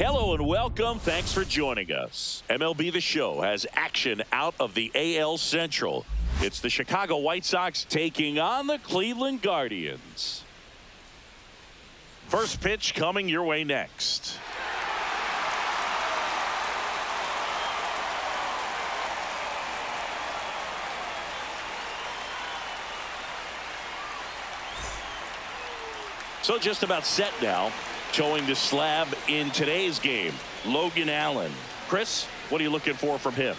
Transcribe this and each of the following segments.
Hello and welcome. Thanks for joining us. MLB The Show has action out of the AL Central. It's the Chicago White Sox taking on the Cleveland Guardians. First pitch coming your way next. So just about set now. Showing the slab in today's game, Logan Allen. Chris, what are you looking for from him?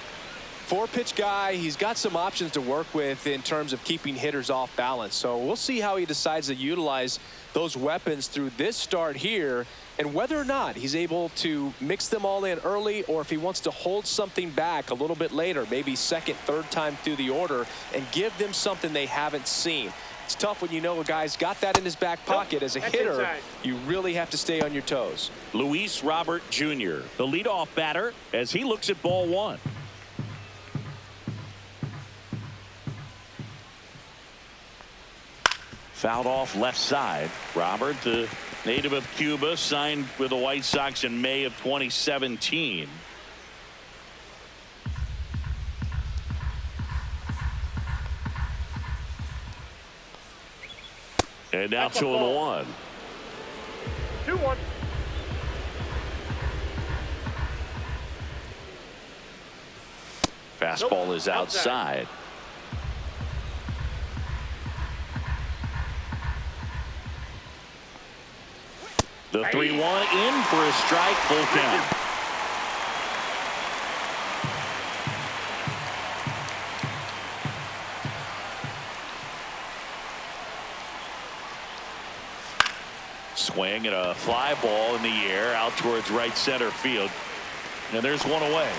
Four-pitch guy. He's got some options to work with in terms of keeping hitters off balance. So we'll see how he decides to utilize those weapons through this start here, and whether or not he's able to mix them all in early, or if he wants to hold something back a little bit later, maybe second, third time through the order, and give them something they haven't seen. It's tough when you know a guy's got that in his back pocket. As a hitter, you really have to stay on your toes. Luis Robert Jr., the leadoff batter, as he looks at ball one. Fouled off left side. Robert, the native of Cuba, signed with the White Sox in May of 2017. And now 2-1. 2-1. Fastball is outside. The 3-1 in for a strike, full count. Swing and a fly ball in the air out towards right center field. And there's one away.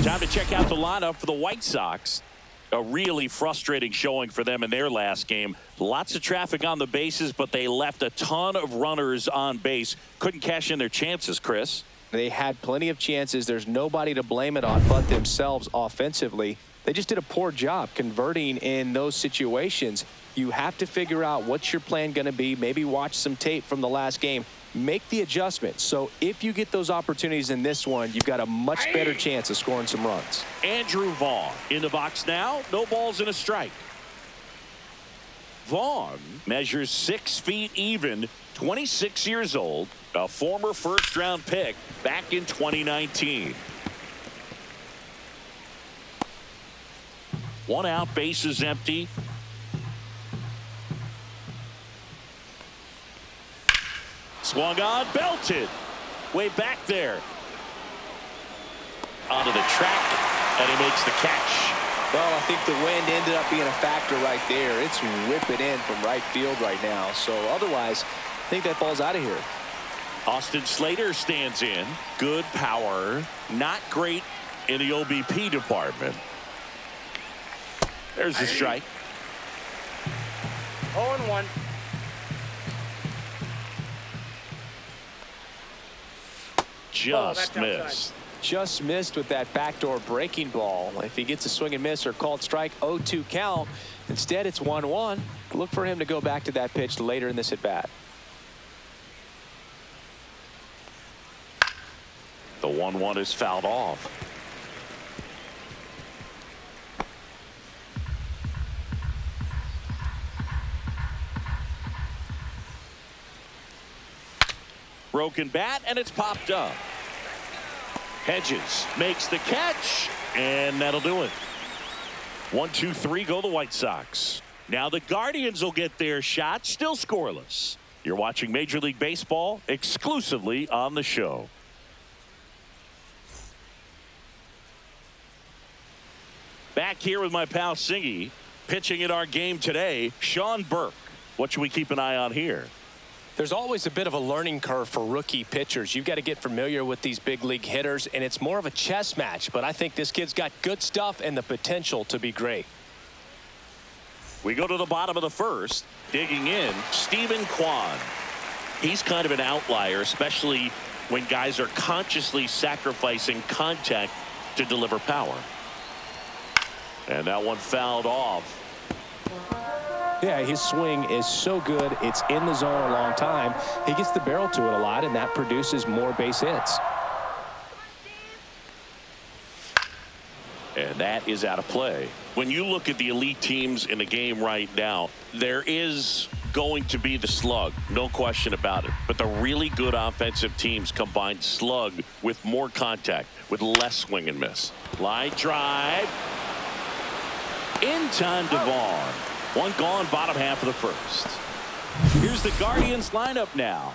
Time to check out the lineup for the White Sox. A really frustrating showing for them in their last game. Lots of traffic on the bases, but they left a ton of runners on base. Couldn't cash in their chances, Chris. They had plenty of chances. There's nobody to blame it on but themselves offensively. They just did a poor job converting in those situations. You have to figure out what's your plan going to be. Maybe watch some tape from the last game. Make the adjustment. So if you get those opportunities in this one, you've got a much better chance of scoring some runs. Andrew Vaughn in the box now. No balls and a strike. Vaughn measures 6 feet even, 26 years old, a former first-round pick back in 2019. One out, bases empty. Swung on, belted. Way back there. Onto the track, and he makes the catch. Well, I think the wind ended up being a factor right there. It's whipping in from right field right now. So otherwise, I think that ball's out of here. Austin Slater stands in. Good power. Not great in the OBP department. There's the strike. 0-1. Just missed. Just missed with that backdoor breaking ball. If he gets a swing and miss or called strike, 0-2 count. Instead, it's 1-1. Look for him to go back to that pitch later in this at bat. The 1-1 is fouled off. Broken bat, and it's popped up. Hedges makes the catch, and that'll do it. 1-2-3 go the White Sox. Now the Guardians will get their shot, still scoreless. You're watching Major League Baseball exclusively on the show. Back here with my pal Singy, pitching in our game today, Sean Burke. What should we keep an eye on here? There's always a bit of a learning curve for rookie pitchers. You've got to get familiar with these big league hitters, and it's more of a chess match. But I think this kid's got good stuff and the potential to be great. We go to the bottom of the first. Digging in, Stephen Kwan. He's kind of an outlier, especially when guys are consciously sacrificing contact to deliver power. And that one fouled off. Yeah, his swing is so good. It's in the zone a long time. He gets the barrel to it a lot, and that produces more base hits. And that is out of play. When you look at the elite teams in the game right now, there is going to be the slug, no question about it. But the really good offensive teams combine slug with more contact, with less swing and miss. Line drive. In time to Vaughn. One gone, bottom half of the first. Here's the Guardians lineup now.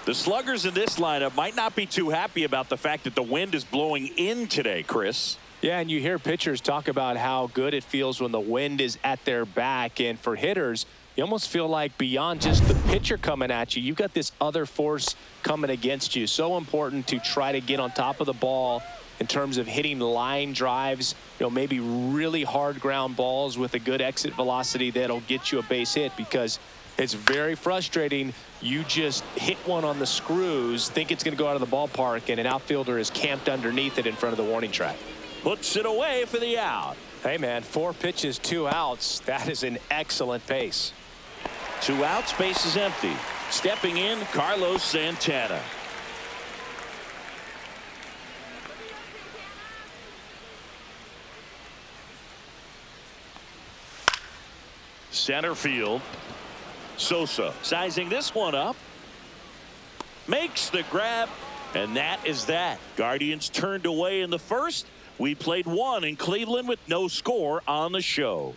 The sluggers in this lineup might not be too happy about the fact that the wind is blowing in today, Chris. Yeah, and you hear pitchers talk about how good it feels when the wind is at their back. And for hitters, you almost feel like beyond just the pitcher coming at you, you've got this other force coming against you. So important to try to get on top of the ball in terms of hitting line drives, maybe really hard ground balls with a good exit velocity that'll get you a base hit, because it's very frustrating. You just hit one on the screws, think it's going to go out of the ballpark, and an outfielder is camped underneath it in front of the warning track. Puts it away for the out. Hey, man, 4 pitches, 2 outs. That is an excellent pace. 2 outs, base is empty. Stepping in, Carlos Santana. Center field. Sosa sizing this one up. Makes the grab. And that is that. Guardians turned away in the first. We played 1 in Cleveland with no score on the show.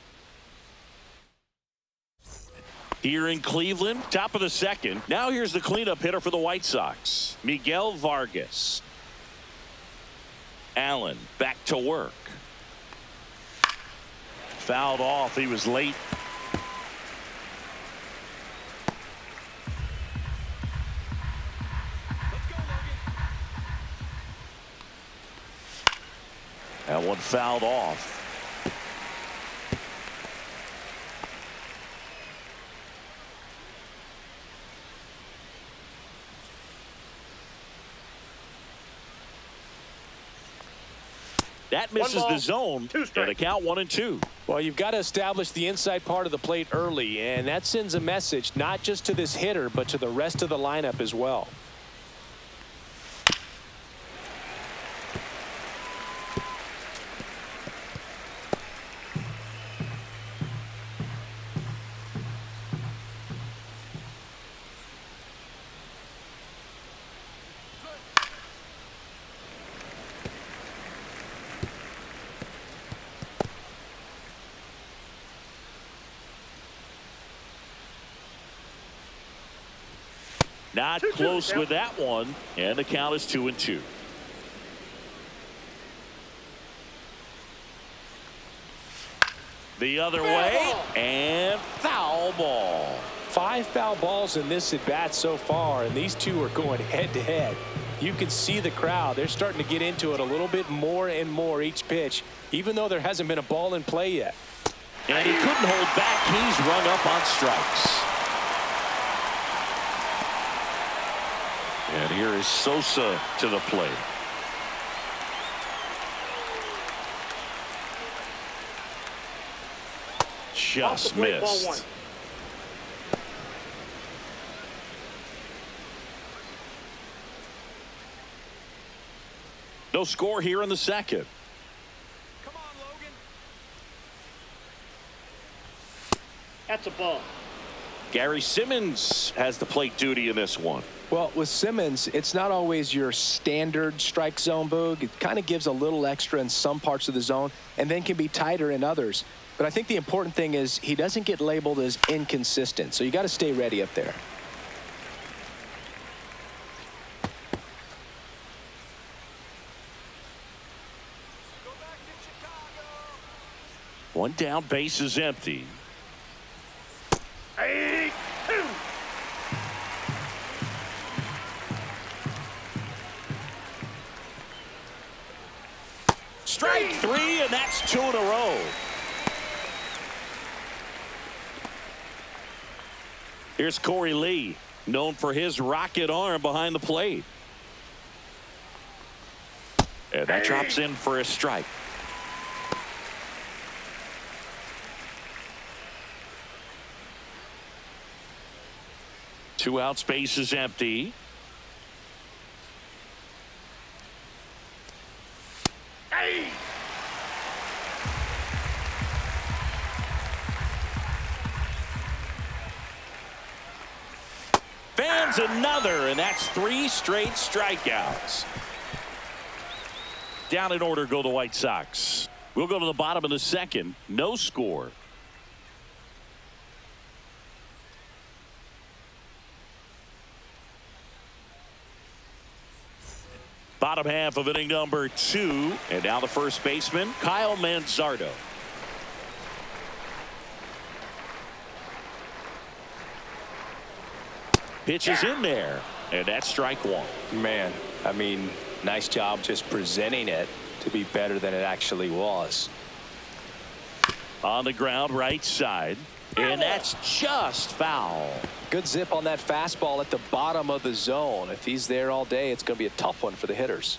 Here in Cleveland, top of the second. Now here's the cleanup hitter for the White Sox, Miguel Vargas. Allen back to work. Fouled off. He was late. That one fouled off. That misses the zone, and a count 1-2. Well, you've got to establish the inside part of the plate early, and that sends a message not just to this hitter, but to the rest of the lineup as well. Not close with that one, and the count is 2-2. The other way, and foul ball. 5 foul balls in this at bat so far, and these two are going head to head. You can see the crowd. They're starting to get into it a little bit more and more each pitch, even though there hasn't been a ball in play yet. And he couldn't hold back. He's run up on strikes. And here is Sosa to the plate. Just missed. No score here in the second. Come on, Logan. That's a ball. Gary Simmons has the plate duty in this one. Well, with Simmons, it's not always your standard strike zone, Boog. It kind of gives a little extra in some parts of the zone and then can be tighter in others. But I think the important thing is he doesn't get labeled as inconsistent, so you got to stay ready up there. Go back to Chicago. One down, base is empty. 8-2. Strike 3, and that's 2 in a row. Here's Corey Lee, known for his rocket arm behind the plate. And that drops in for a strike. 2 out, space is empty. Hey! Fans another, and that's 3 straight strikeouts. Down in order go the White Sox. We'll go to the bottom of the second. No score. Bottom half of inning number 2. And now the first baseman, Kyle Manzardo. Pitch is in there. And that's strike 1. Man, I mean, nice job just presenting it to be better than it actually was. On the ground, right side. And that's just foul. Good zip on that fastball at the bottom of the zone. If he's there all day, it's going to be a tough one for the hitters.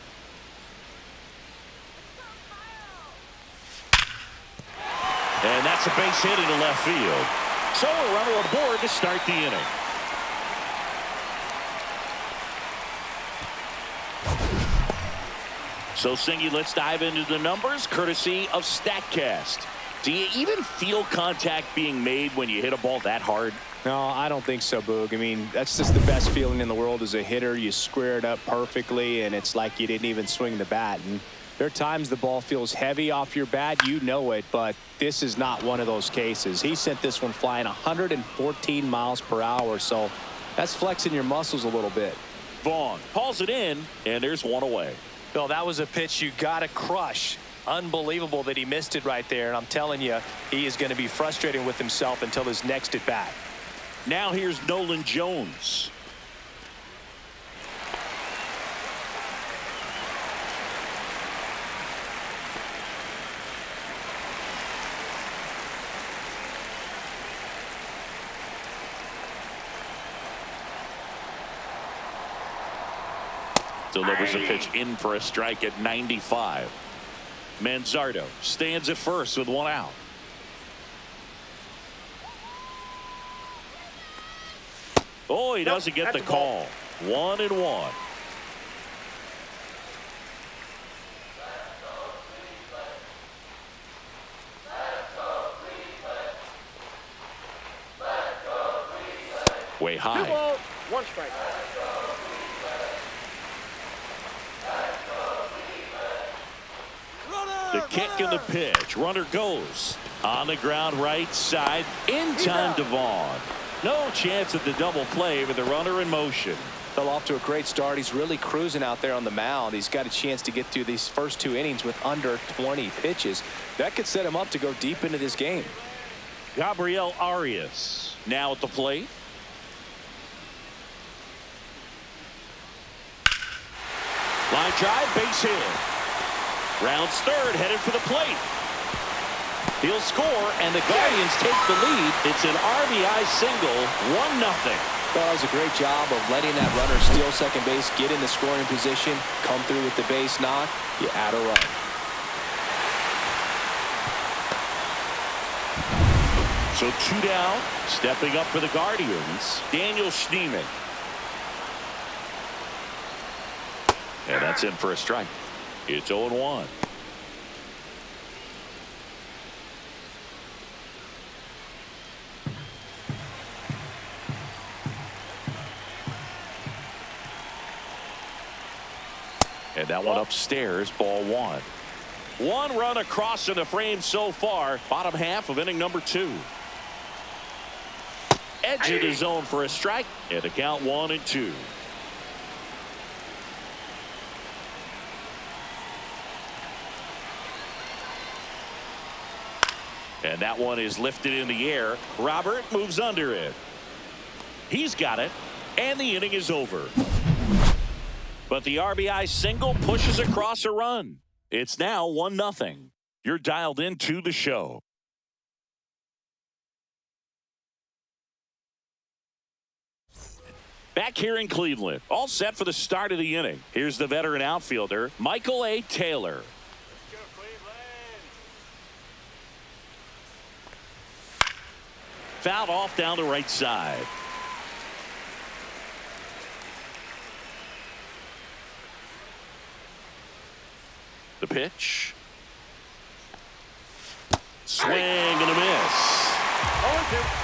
And that's a base hit into left field. So a runner on board to start the inning. So, Singy, let's dive into the numbers, courtesy of StatCast. Do you even feel contact being made when you hit a ball that hard? No, I don't think so, Boog. I mean, that's just the best feeling in the world as a hitter. You square it up perfectly, and it's like you didn't even swing the bat. And there are times the ball feels heavy off your bat. You know it, but this is not one of those cases. He sent this one flying 114 miles per hour, so that's flexing your muscles a little bit. Vaughn hauls it in, and there's one away. Bill, that was a pitch you got to crush. Unbelievable that he missed it right there. And I'm telling you, he is going to be frustrated with himself until his next at bat. Now here's Nolan Jones. Delivers a pitch in for a strike at 95. Manzardo stands at first with 1 out. Oh, he doesn't get the call. 1-1. Way high. 2 balls, 1 strike. The kick and the pitch. Runner goes on the ground right side. In time to Vaughn. No chance at the double play with the runner in motion. Fell off to a great start. He's really cruising out there on the mound. He's got a chance to get through these first 2 innings with under 20 pitches. That could set him up to go deep into this game. Gabriel Arias now at the plate. Line drive, base hit. Rounds third, headed for the plate. He'll score, and the Guardians take the lead. It's an RBI single, 1-0. Well, that was a great job of letting that runner steal second base, get in the scoring position, come through with the base knock. You add a run. So 2 down, stepping up for the Guardians, Daniel Schneemann. And that's in for a strike. It's 0-1. And that one upstairs, ball 1. 1 run across in the frame so far. Bottom half of inning number 2. Edge of the zone for a strike. And the count 1-2. And that one is lifted in the air. Robert moves under it. He's got it. And the inning is over. But the RBI single pushes across a run. It's now 1-0. You're dialed into the show. Back here in Cleveland, all set for the start of the inning. Here's the veteran outfielder, Michael A. Taylor. Fouled off down the right side. The pitch. Swing and a miss. 0-2.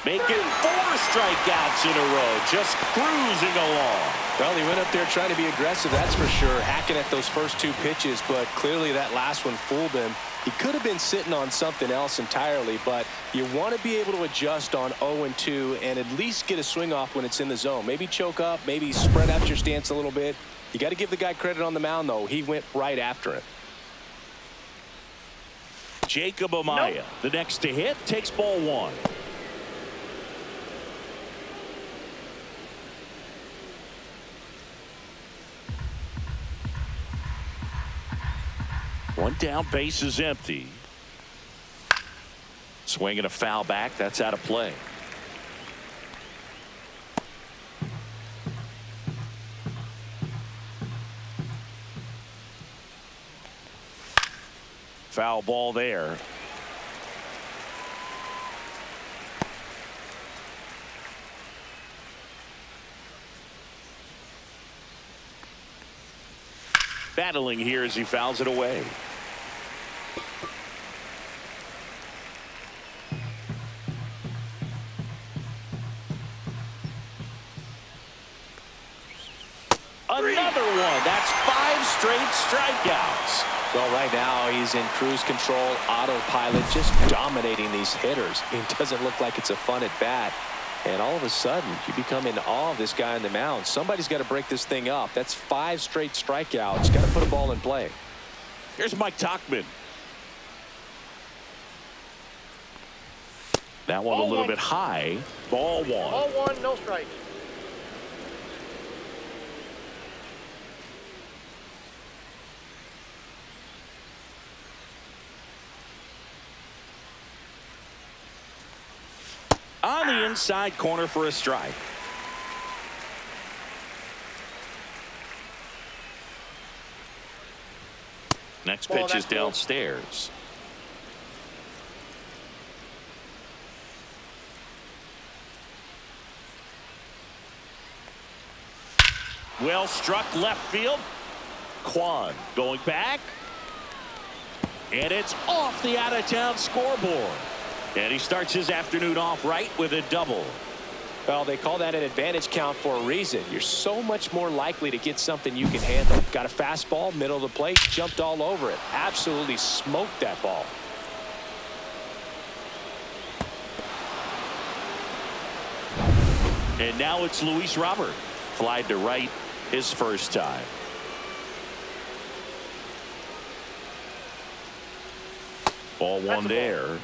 Making 4 strikeouts in a row, just cruising along. Well, he went up there trying to be aggressive, that's for sure, hacking at those first 2 pitches, but clearly that last one fooled him. He could have been sitting on something else entirely, but you want to be able to adjust on 0-2 and at least get a swing off when it's in the zone. Maybe choke up, maybe spread out your stance a little bit. You got to give the guy credit on the mound, though. He went right after it. Jacob Amaya, the next to hit, takes ball 1. One down, base is empty. Swing and a foul back. That's out of play. Foul ball there. Battling here as he fouls it away. Another one. That's 5 straight strikeouts. Well, right now he's in cruise control, autopilot, just dominating these hitters. It doesn't look like it's a fun at bat. And all of a sudden, you become in awe of this guy on the mound. Somebody's got to break this thing up. That's 5 straight strikeouts. Got to put a ball in play. Here's Mike Tauchman. That one a little bit high. Ball 1. Ball 1, no strikes. On the inside corner for a strike. Next pitch is downstairs. Well struck left field. Kwan going back. And it's off the out-of-town scoreboard. And he starts his afternoon off right with a double. Well, they call that an advantage count for a reason. You're so much more likely to get something you can handle. Got a fastball, middle of the plate, jumped all over it. Absolutely smoked that ball. And now it's Luis Robert. Flied to right his first time. Ball 1 there.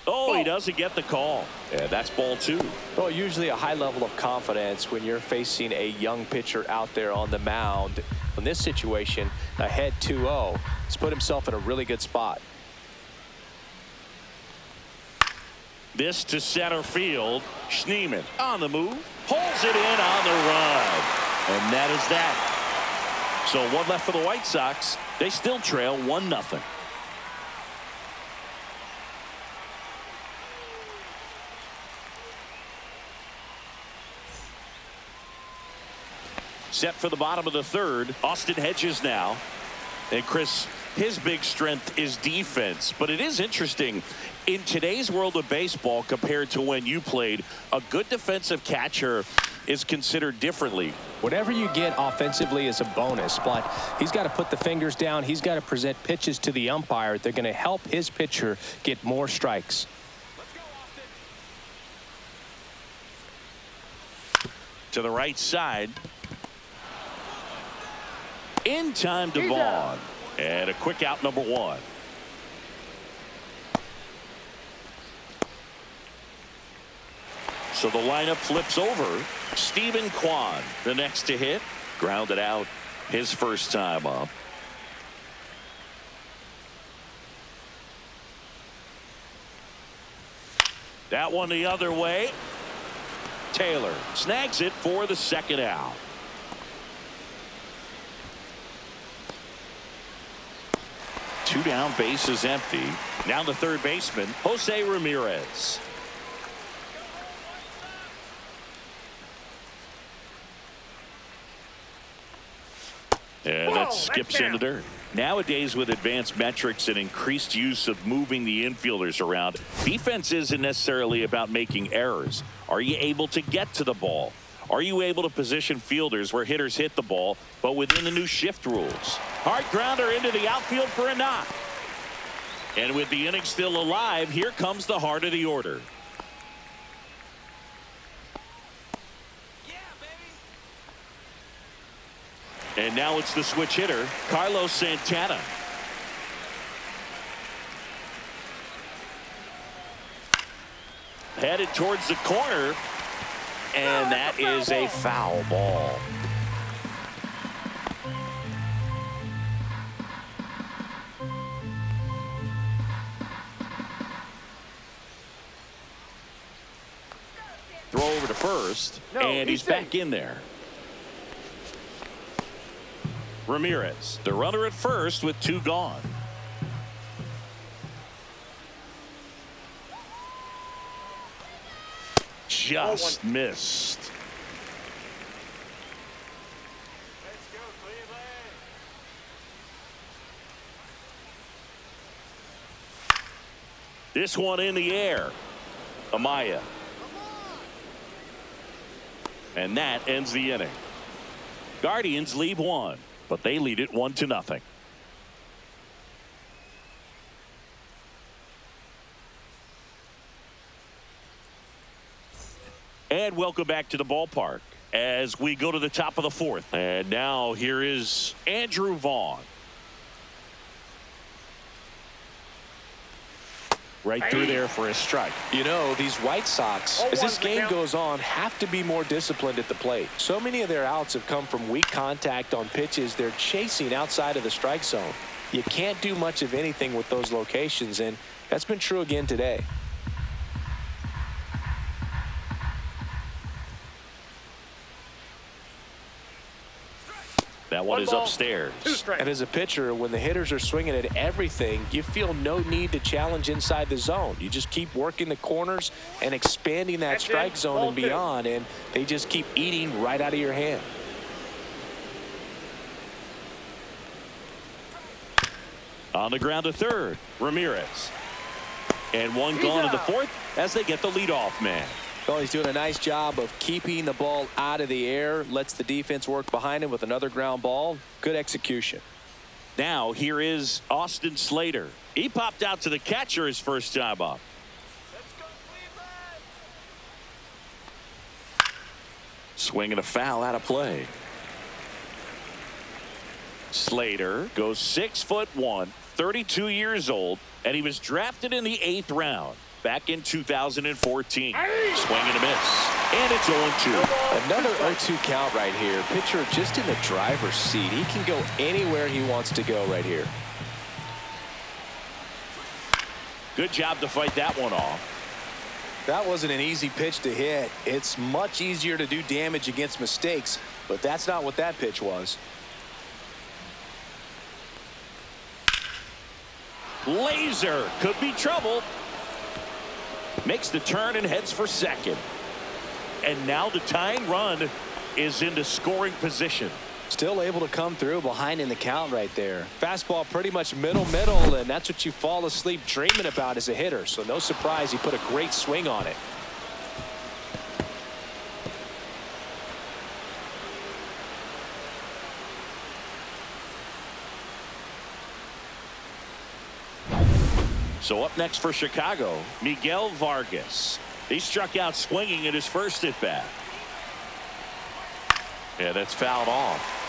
Oh, he doesn't get the call. Yeah, that's ball 2. Well, usually a high level of confidence when you're facing a young pitcher out there on the mound. In this situation, ahead 2-0, he's put himself in a really good spot. This to center field. Schneemann on the move. Holds it in on the run. And that is that. So 1 left for the White Sox. They still trail 1-0. Set for the bottom of the 3rd. Austin Hedges now. And Chris, his big strength is defense. But it is interesting. In today's world of baseball compared to when you played, a good defensive catcher is considered differently. Whatever you get offensively is a bonus, but he's got to put the fingers down. He's got to present pitches to the umpire. They're going to help his pitcher get more strikes. To the right side. In time to Vaughn. And a quick out, number 1. So the lineup flips over. Stephen Kwan, the next to hit. Grounded out his first time up. That one the other way. Taylor snags it for the second out. Two down, bases empty. Now the third baseman, Jose Ramirez. And that skips in the dirt. Nowadays, with advanced metrics and increased use of moving the infielders around, defense isn't necessarily about making errors. Are you able to get to the ball? Are you able to position fielders where hitters hit the ball, but within the new shift rules? Hard grounder into the outfield for a knock. And with the inning still alive, here comes the heart of the order. And now it's the switch hitter, Carlos Santana. Headed towards the corner, and that is a foul ball. Throw over to first, and he's back in there. Ramirez, the runner at first with two gone. Just missed. Let's go, Cleveland. This one in the air. Amaya. And that ends the inning. Guardians lead one, but they lead it 1-0. And welcome back to the ballpark as we go to the top of the fourth. And now here is Andrew Vaughn. Right through there for a strike. You know, these White Sox, as this game goes on, have to be more disciplined at the plate. So many of their outs have come from weak contact on pitches they're chasing outside of the strike zone. You can't do much of anything with those locations, and that's been true again today. That one is upstairs. And as a pitcher, when the hitters are swinging at everything, you feel no need to challenge inside the zone. You just keep working the corners and expanding that strike zone and beyond, and they just keep eating right out of your hand. On the ground to third, Ramirez. And one gone in the fourth as they get the leadoff man. Well, he's doing a nice job of keeping the ball out of the air, lets the defense work behind him with another ground ball. Good execution. Now here is Austin Slater. He popped out to the catcher his first time up. Let's go, Cleveland. Swinging a foul out of play. Slater goes 6'1", 32 years old, and he was drafted in the 8th round back in 2014. Swing and a miss. And it's 0-2. Another 0-2 count right here. Pitcher just in the driver's seat. He can go anywhere he wants to go right here. Good job to fight that one off. That wasn't an easy pitch to hit. It's much easier to do damage against mistakes, but that's not what that pitch was. Laser could be trouble. Makes the turn and heads for second. And now the tying run is into scoring position. Still able to come through behind in the count right there. Fastball pretty much middle, and that's what you fall asleep dreaming about as a hitter. So no surprise he put a great swing on it. So up next for Chicago, Miguel Vargas. He struck out swinging at his first at bat. Yeah, that's fouled off.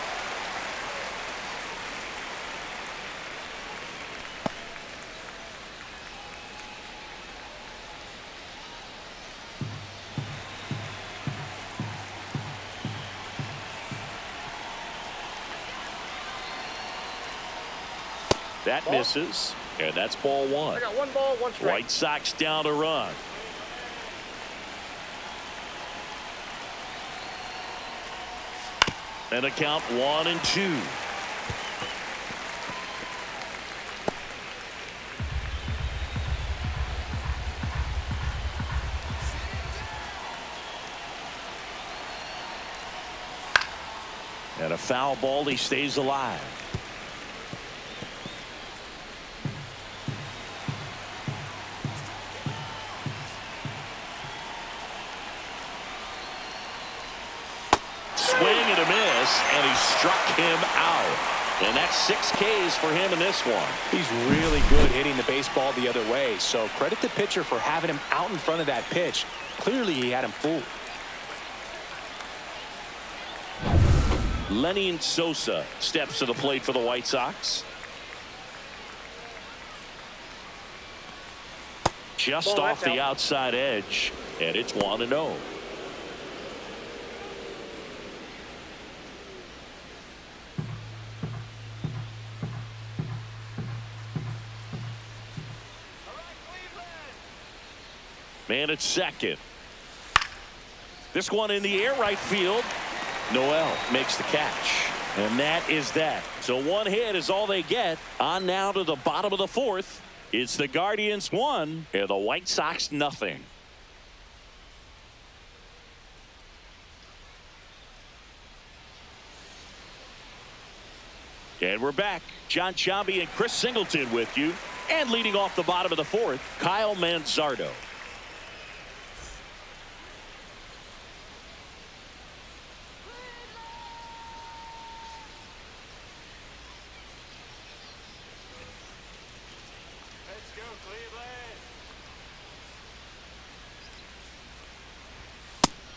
That misses. And that's ball one. I got 1 ball, 1 strike. White Sox down a run. And a count 1-2. And a foul ball. He stays alive. Swing and a miss, and he struck him out. And that's 6 Ks for him in this one. He's really good hitting the baseball the other way, so credit the pitcher for having him out in front of that pitch. Clearly he had him fooled. Lenny Sosa steps to the plate for the White Sox. Just off the outside edge, and it's 1-0. Man at second. This one in the air, right field. Noel makes the catch. And that is that. So 1 hit is all they get. On now to the bottom of the 4th. It's the Guardians 1 and the White Sox nothing. And we're back. John Chambi and Chris Singleton with you. And leading off the bottom of the 4th, Kyle Manzardo. Let's go, Cleveland.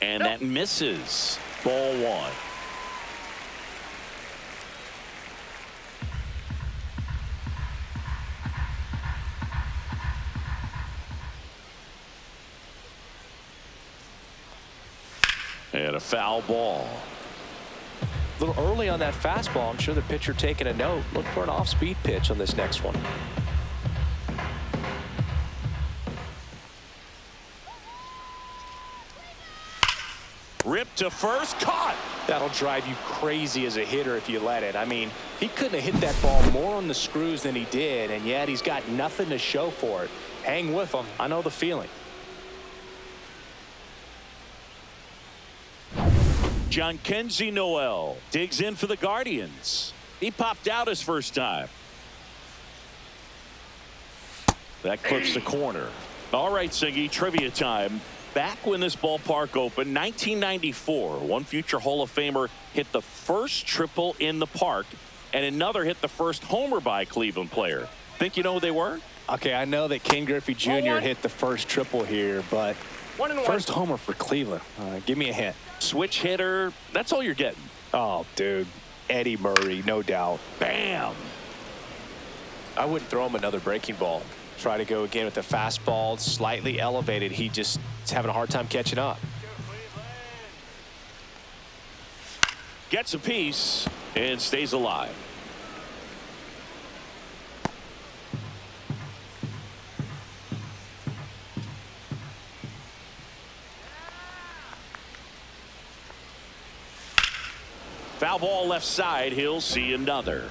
And that misses. Ball 1. And a foul ball. A little early on that fastball. I'm sure the pitcher taking a note. Look for an off-speed pitch on this next one. Ripped to first, caught. That'll drive you crazy as a hitter if you let it. I mean, he couldn't have hit that ball more on the screws than he did, and yet he's got nothing to show for it. Hang with him. I know the feeling. John Kenzie Noel digs in for the Guardians. He popped out his first time. That clips the corner. All right, Singy, trivia time. Back when this ballpark opened, 1994, one future Hall of Famer hit the first triple in the park, and another hit the first homer by a Cleveland player. Think you know who they were? Okay, I know that Ken Griffey Jr. hit the first triple here, but first homer for Cleveland. Give me a hint. Switch hitter. That's all you're getting. Oh, dude. Eddie Murray, no doubt. Bam. I wouldn't throw him another breaking ball. Try to go again with the fastball, slightly elevated. He just is having a hard time catching up. Gets a piece and stays alive. Foul ball left side. He'll see another.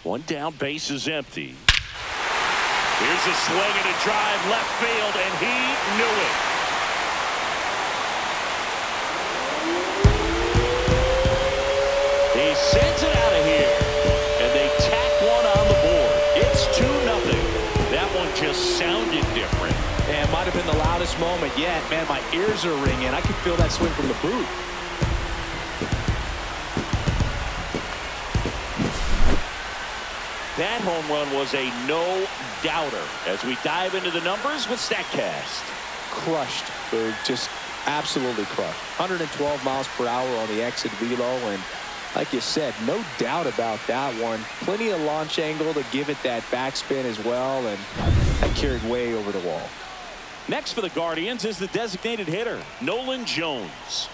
One down, base is empty. Here's a swing and a drive left field, and he knew it. He sends it out of here, and they tack one on the board. It's 2-0. That one just sounded different. And it might have been the loudest moment yet. Man, my ears are ringing. I can feel that swing from the booth. That home run was a no-doubter. As we dive into the numbers with StatCast. Crushed. Just absolutely crushed. 112 miles per hour on the exit velo, and like you said, no doubt about that one. Plenty of launch angle to give it that backspin as well, and that carried way over the wall. Next for the Guardians is the designated hitter, Nolan Jones.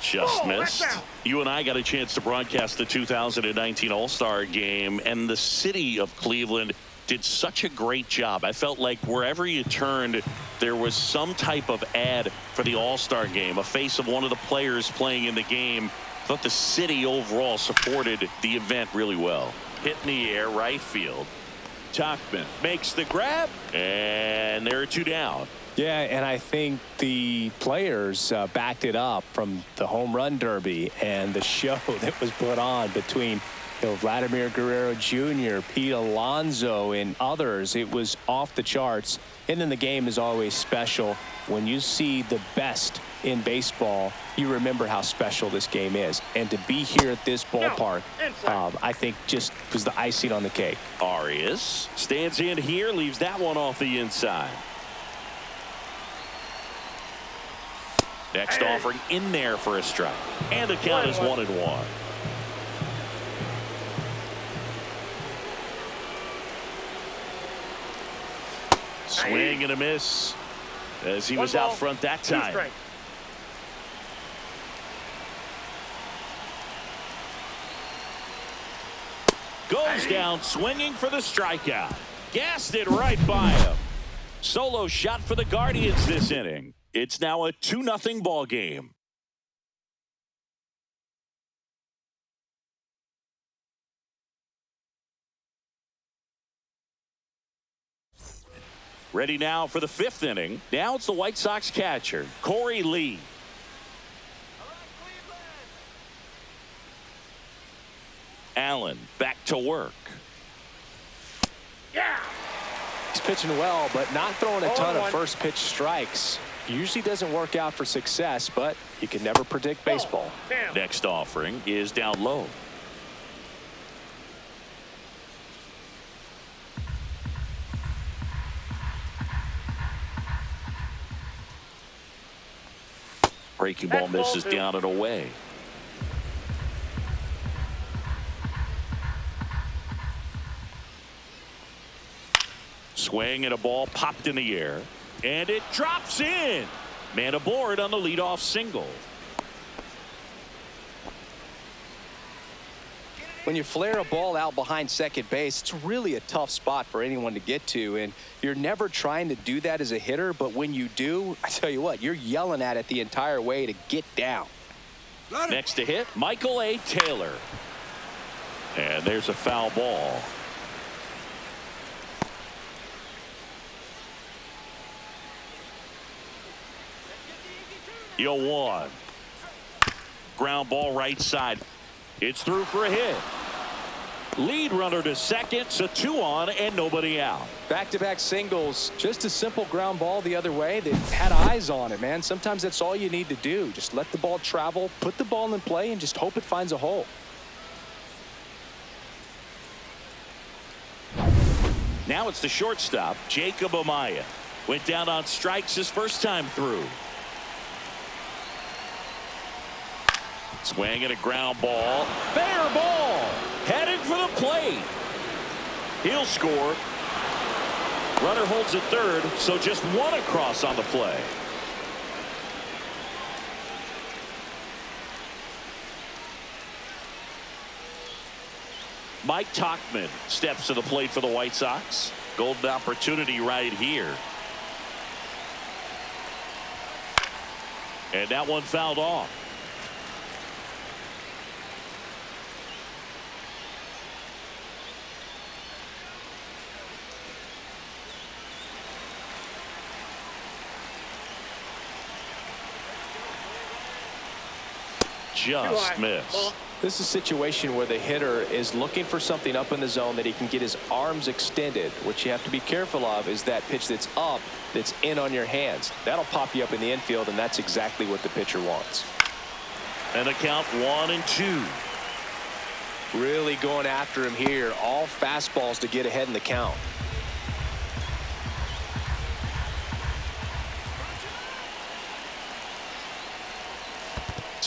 Just missed. You and I got a chance to broadcast the 2019 All-Star Game, and the city of Cleveland did such a great job. I felt like wherever you turned, there was some type of ad for the All-Star Game, a face of one of the players playing in the game. I thought the city overall supported the event really well. Hit in the air, right field. Tauchman makes the grab, and there are two down. Yeah, and I think the players backed it up from the home run derby and the show that was put on between Vladimir Guerrero Jr., Pete Alonso, and others. It was off the charts. And then the game is always special. When you see the best in baseball, you remember how special this game is. And to be here at this ballpark, I think just was the icing on the cake. Arias stands in here, leaves that one off the inside. Next offering in there for a strike. And the count is 1-1. Swing and a miss as he was out front that time. Goes down swinging for the strikeout. Gassed it right by him. Solo shot for the Guardians this inning. It's now a 2-0 ball game. Ready now for the 5th inning. Now it's the White Sox catcher, Corey Lee. Allen back to work. Yeah. He's pitching well, but not throwing a ton of first pitch strikes. Usually doesn't work out for success, but you can never predict baseball. Next offering is down low. Breaking ball misses down and away. Swing and a ball popped in the air. And it drops in. Man aboard on the leadoff single. When you flare a ball out behind second base, it's really a tough spot for anyone to get to, and you're never trying to do that as a hitter, but when you do, I tell you what, you're yelling at it the entire way to get down. Next to hit, Michael A. Taylor. And there's a foul ball. Yo, 1. Ground ball right side. It's through for a hit. Lead runner to second, so 2 on and nobody out. Back-to-back singles, just a simple ground ball the other way. They had eyes on it, man. Sometimes that's all you need to do. Just let the ball travel, put the ball in play, and just hope it finds a hole. Now it's the shortstop, Jacob Amaya. Went down on strikes his first time through. Swing and a ground ball. Fair ball. Headed for the plate. He'll score. Runner holds at third, so just 1 across on the play. Mike Tauchman steps to the plate for the White Sox. Golden opportunity right here. And that one fouled off. Just missed. This is a situation where the hitter is looking for something up in the zone that he can get his arms extended. What you have to be careful of is that pitch that's up, that's in on your hands. That'll pop you up in the infield, and that's exactly what the pitcher wants. And a count 1-2. Really going after him here. All fastballs to get ahead in the count.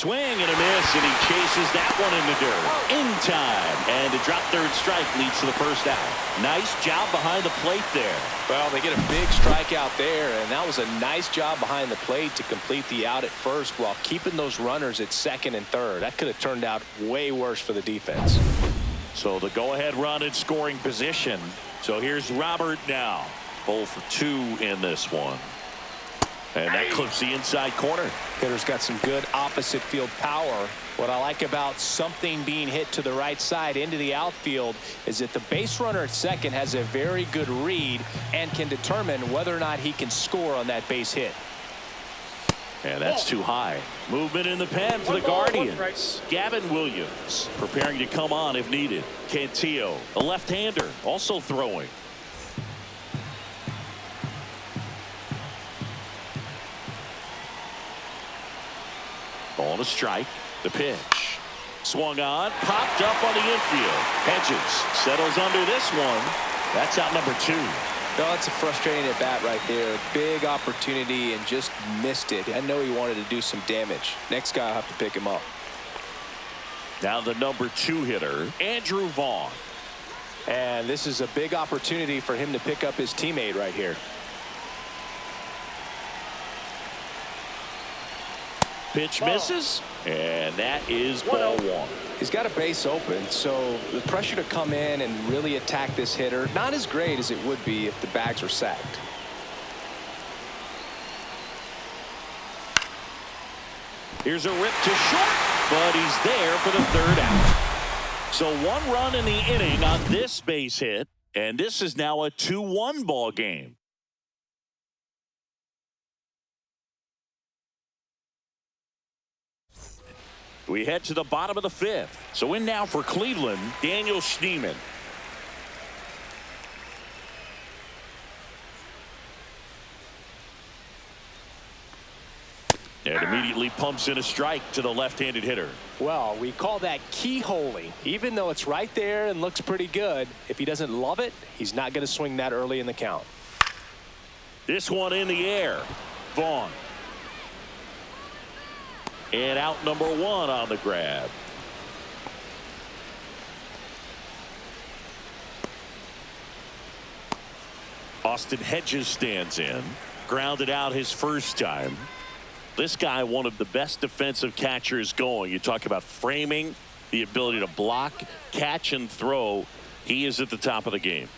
swing and a miss, and he chases that one in the dirt. In time. And to drop third strike leads to the first out. Nice job behind the plate there. Well, they get a big strikeout there, and that was a nice job behind the plate to complete the out at first while keeping those runners at second and third. That could have turned out way worse for the defense. So the go-ahead run in scoring position. So here's Robert now. 0 for 2 in this one. And that clips the inside corner. Hitter's got some good opposite field power. What I like about something being hit to the right side into the outfield is that the base runner at second has a very good read and can determine whether or not he can score on that base hit. And that's too high. Movement in the pen for the Guardians. Gavin Williams preparing to come on if needed. Cantillo, a left-hander, also throwing. Ball to strike. The pitch. Swung on. Popped up on the infield. Hedges settles under this one. That's out number 2. No, it's a frustrating at bat right there. Big opportunity and just missed it. I know he wanted to do some damage. Next guy will have to pick him up. Now the number 2 hitter, Andrew Vaughn. And this is a big opportunity for him to pick up his teammate right here. Pitch misses, and that is ball 1. He's got a base open, so the pressure to come in and really attack this hitter, not as great as it would be if the bags were sacked. Here's a rip to short, but he's there for the third out. So 1 run in the inning on this base hit, and this is now a 2-1 ball game. We head to the bottom of the 5th. So in now for Cleveland, Daniel Schneemann. And immediately pumps in a strike to the left-handed hitter. Well, we call that keyholing. Even though it's right there and looks pretty good, if he doesn't love it, he's not going to swing that early in the count. This one in the air. Vaughn. And out number 1 on the grab. Austin Hedges stands in. Grounded out his first time. This guy, one of the best defensive catchers going. You talk about framing, the ability to block, catch, and throw. He is at the top of the game.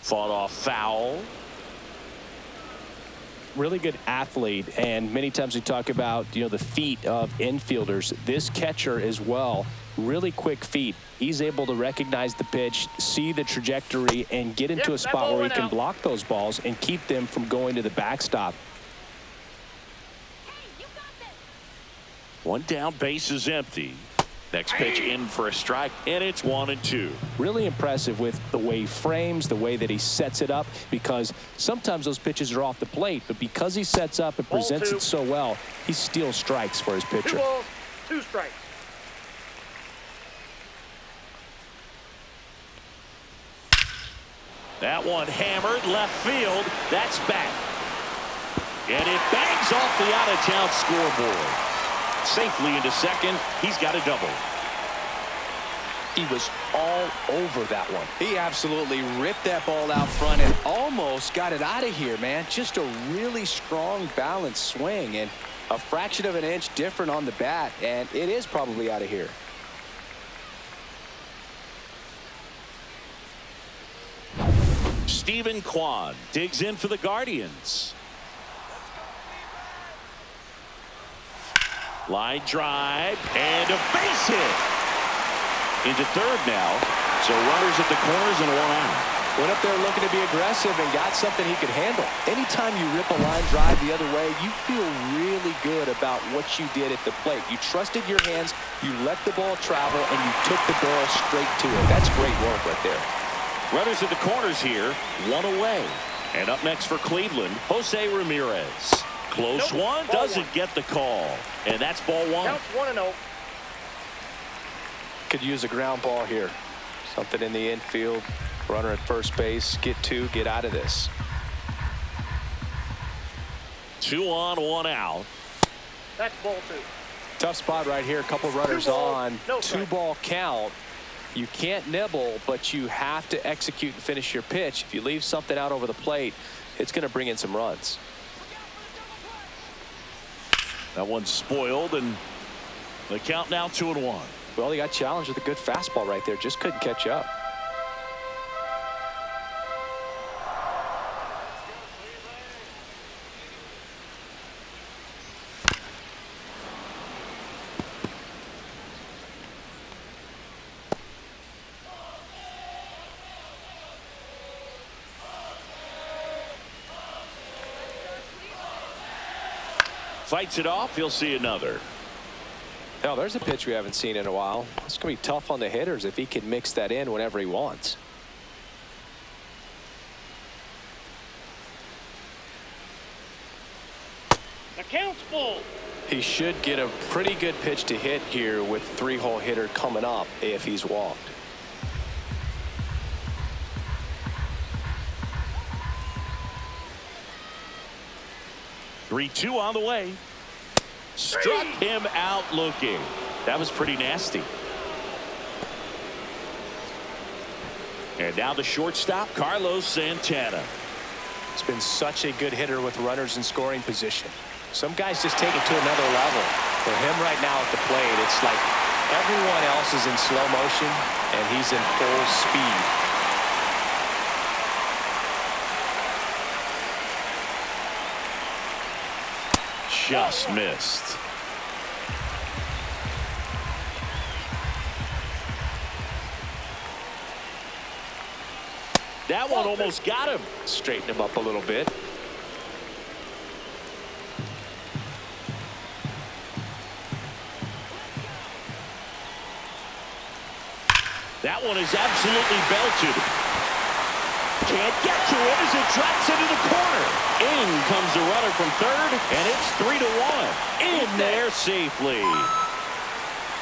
Fought off foul. Really good athlete, and many times we talk about the feet of infielders. This catcher as well, really quick feet. He's able to recognize the pitch, see the trajectory, and get into a spot where he can block those balls and keep them from going to the backstop. One down, base is empty. Next pitch in for a strike, and it's 1-2. Really impressive with the way he frames, the way that he sets it up, because sometimes those pitches are off the plate, but because he sets up and presents it so well, he steals strikes for his pitcher. 2 balls, 2 strikes. That one hammered left field. That's back. And it bangs off the out-of-town scoreboard. Safely into second. He's got a double. He was all over that one. He absolutely ripped that ball out front and almost got it out of here, man. Just a really strong, balanced swing, and a fraction of an inch different on the bat, and it is probably out of here. Stephen Kwan digs in for the Guardians. Line drive and a base hit. Into third now. So runners at the corners and 1 out. Went up there looking to be aggressive and got something he could handle. Anytime you rip a line drive the other way, you feel really good about what you did at the plate. You trusted your hands, you let the ball travel, and you took the barrel straight to it. That's great work right there. Runners at the corners here, 1 away. And up next for Cleveland, Jose Ramirez. Close one, doesn't get the call. And that's ball 1. Counts 1-0. Could use a ground ball here. Something in the infield. Runner at first base. Get 2, get out of this. 2 on, 1 out. That's ball 2. Tough spot right here. A couple runners on. No 2-ball count. You can't nibble, but you have to execute and finish your pitch. If you leave something out over the plate, it's going to bring in some runs. That one's spoiled, and the count now 2-1. Well, he got challenged with a good fastball right there. Just couldn't catch up. Fights it off. He'll see another. Now, there's a pitch we haven't seen in a while. It's going to be tough on the hitters if he can mix that in whenever he wants. The count's full. He should get a pretty good pitch to hit here with 3-hole hitter coming up if he's walked. Three-2 on the way. Struck him out looking. That was pretty nasty. And now the shortstop, Carlos Santana. He's been such a good hitter with runners in scoring position. Some guys just take it to another level. For him right now at the plate, it's like everyone else is in slow motion and he's in full speed. Just missed. That one almost got him. Straighten him up a little bit. That one is absolutely belted. Can't get to it as it drops into the corner. In comes the runner from third, and it's 3-1. In there safely.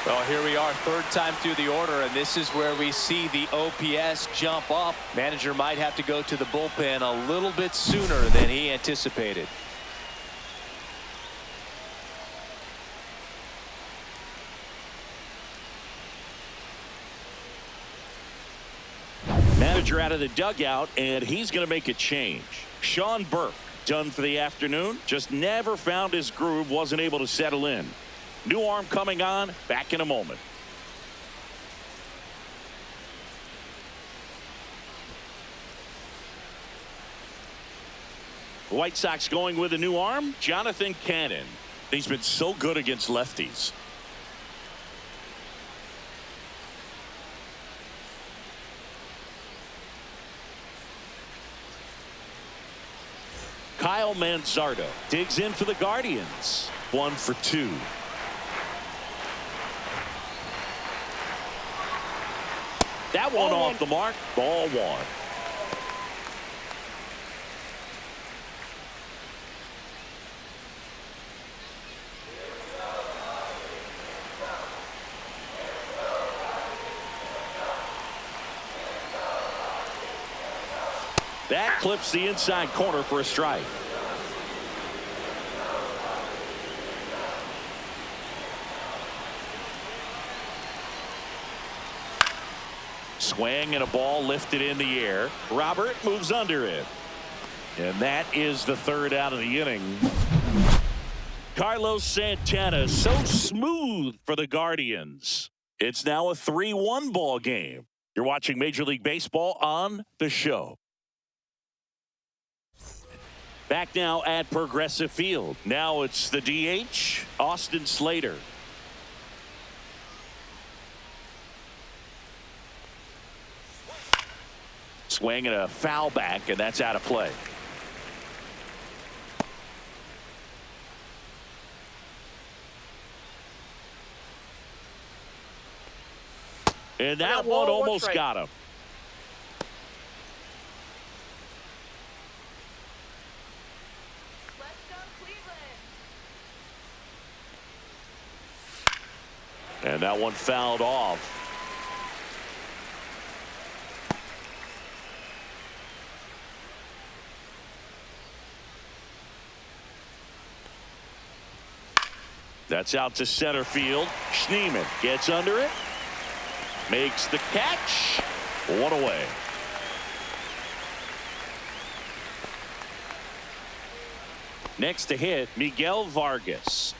Well, here we are, third time through the order, and this is where we see the OPS jump up. Manager might have to go to the bullpen a little bit sooner than he anticipated. Manager out of the dugout, and he's going to make a change. Sean Burke, done for the afternoon. Just never found his groove, wasn't able to settle in. New arm coming on, back in a moment. The White Sox going with a new arm, Jonathan Cannon. He's been so good against lefties. Kyle Manzardo digs in for the Guardians. 1 for 2. That one off the mark. Ball 1. That clips the inside corner for a strike. Swing and a ball lifted in the air. Robert moves under it. And that is the third out of the inning. Carlos Santana so smooth for the Guardians. It's now a 3-1 ball game. You're watching Major League Baseball on The Show. Back now at Progressive Field. Now it's the DH, Austin Slater. Swing and a foul back, and that's out of play. And that one almost got him. And that one fouled off. That's out to center field. Schneemann gets under it. Makes the catch. One away. Next to hit, Miguel Vargas.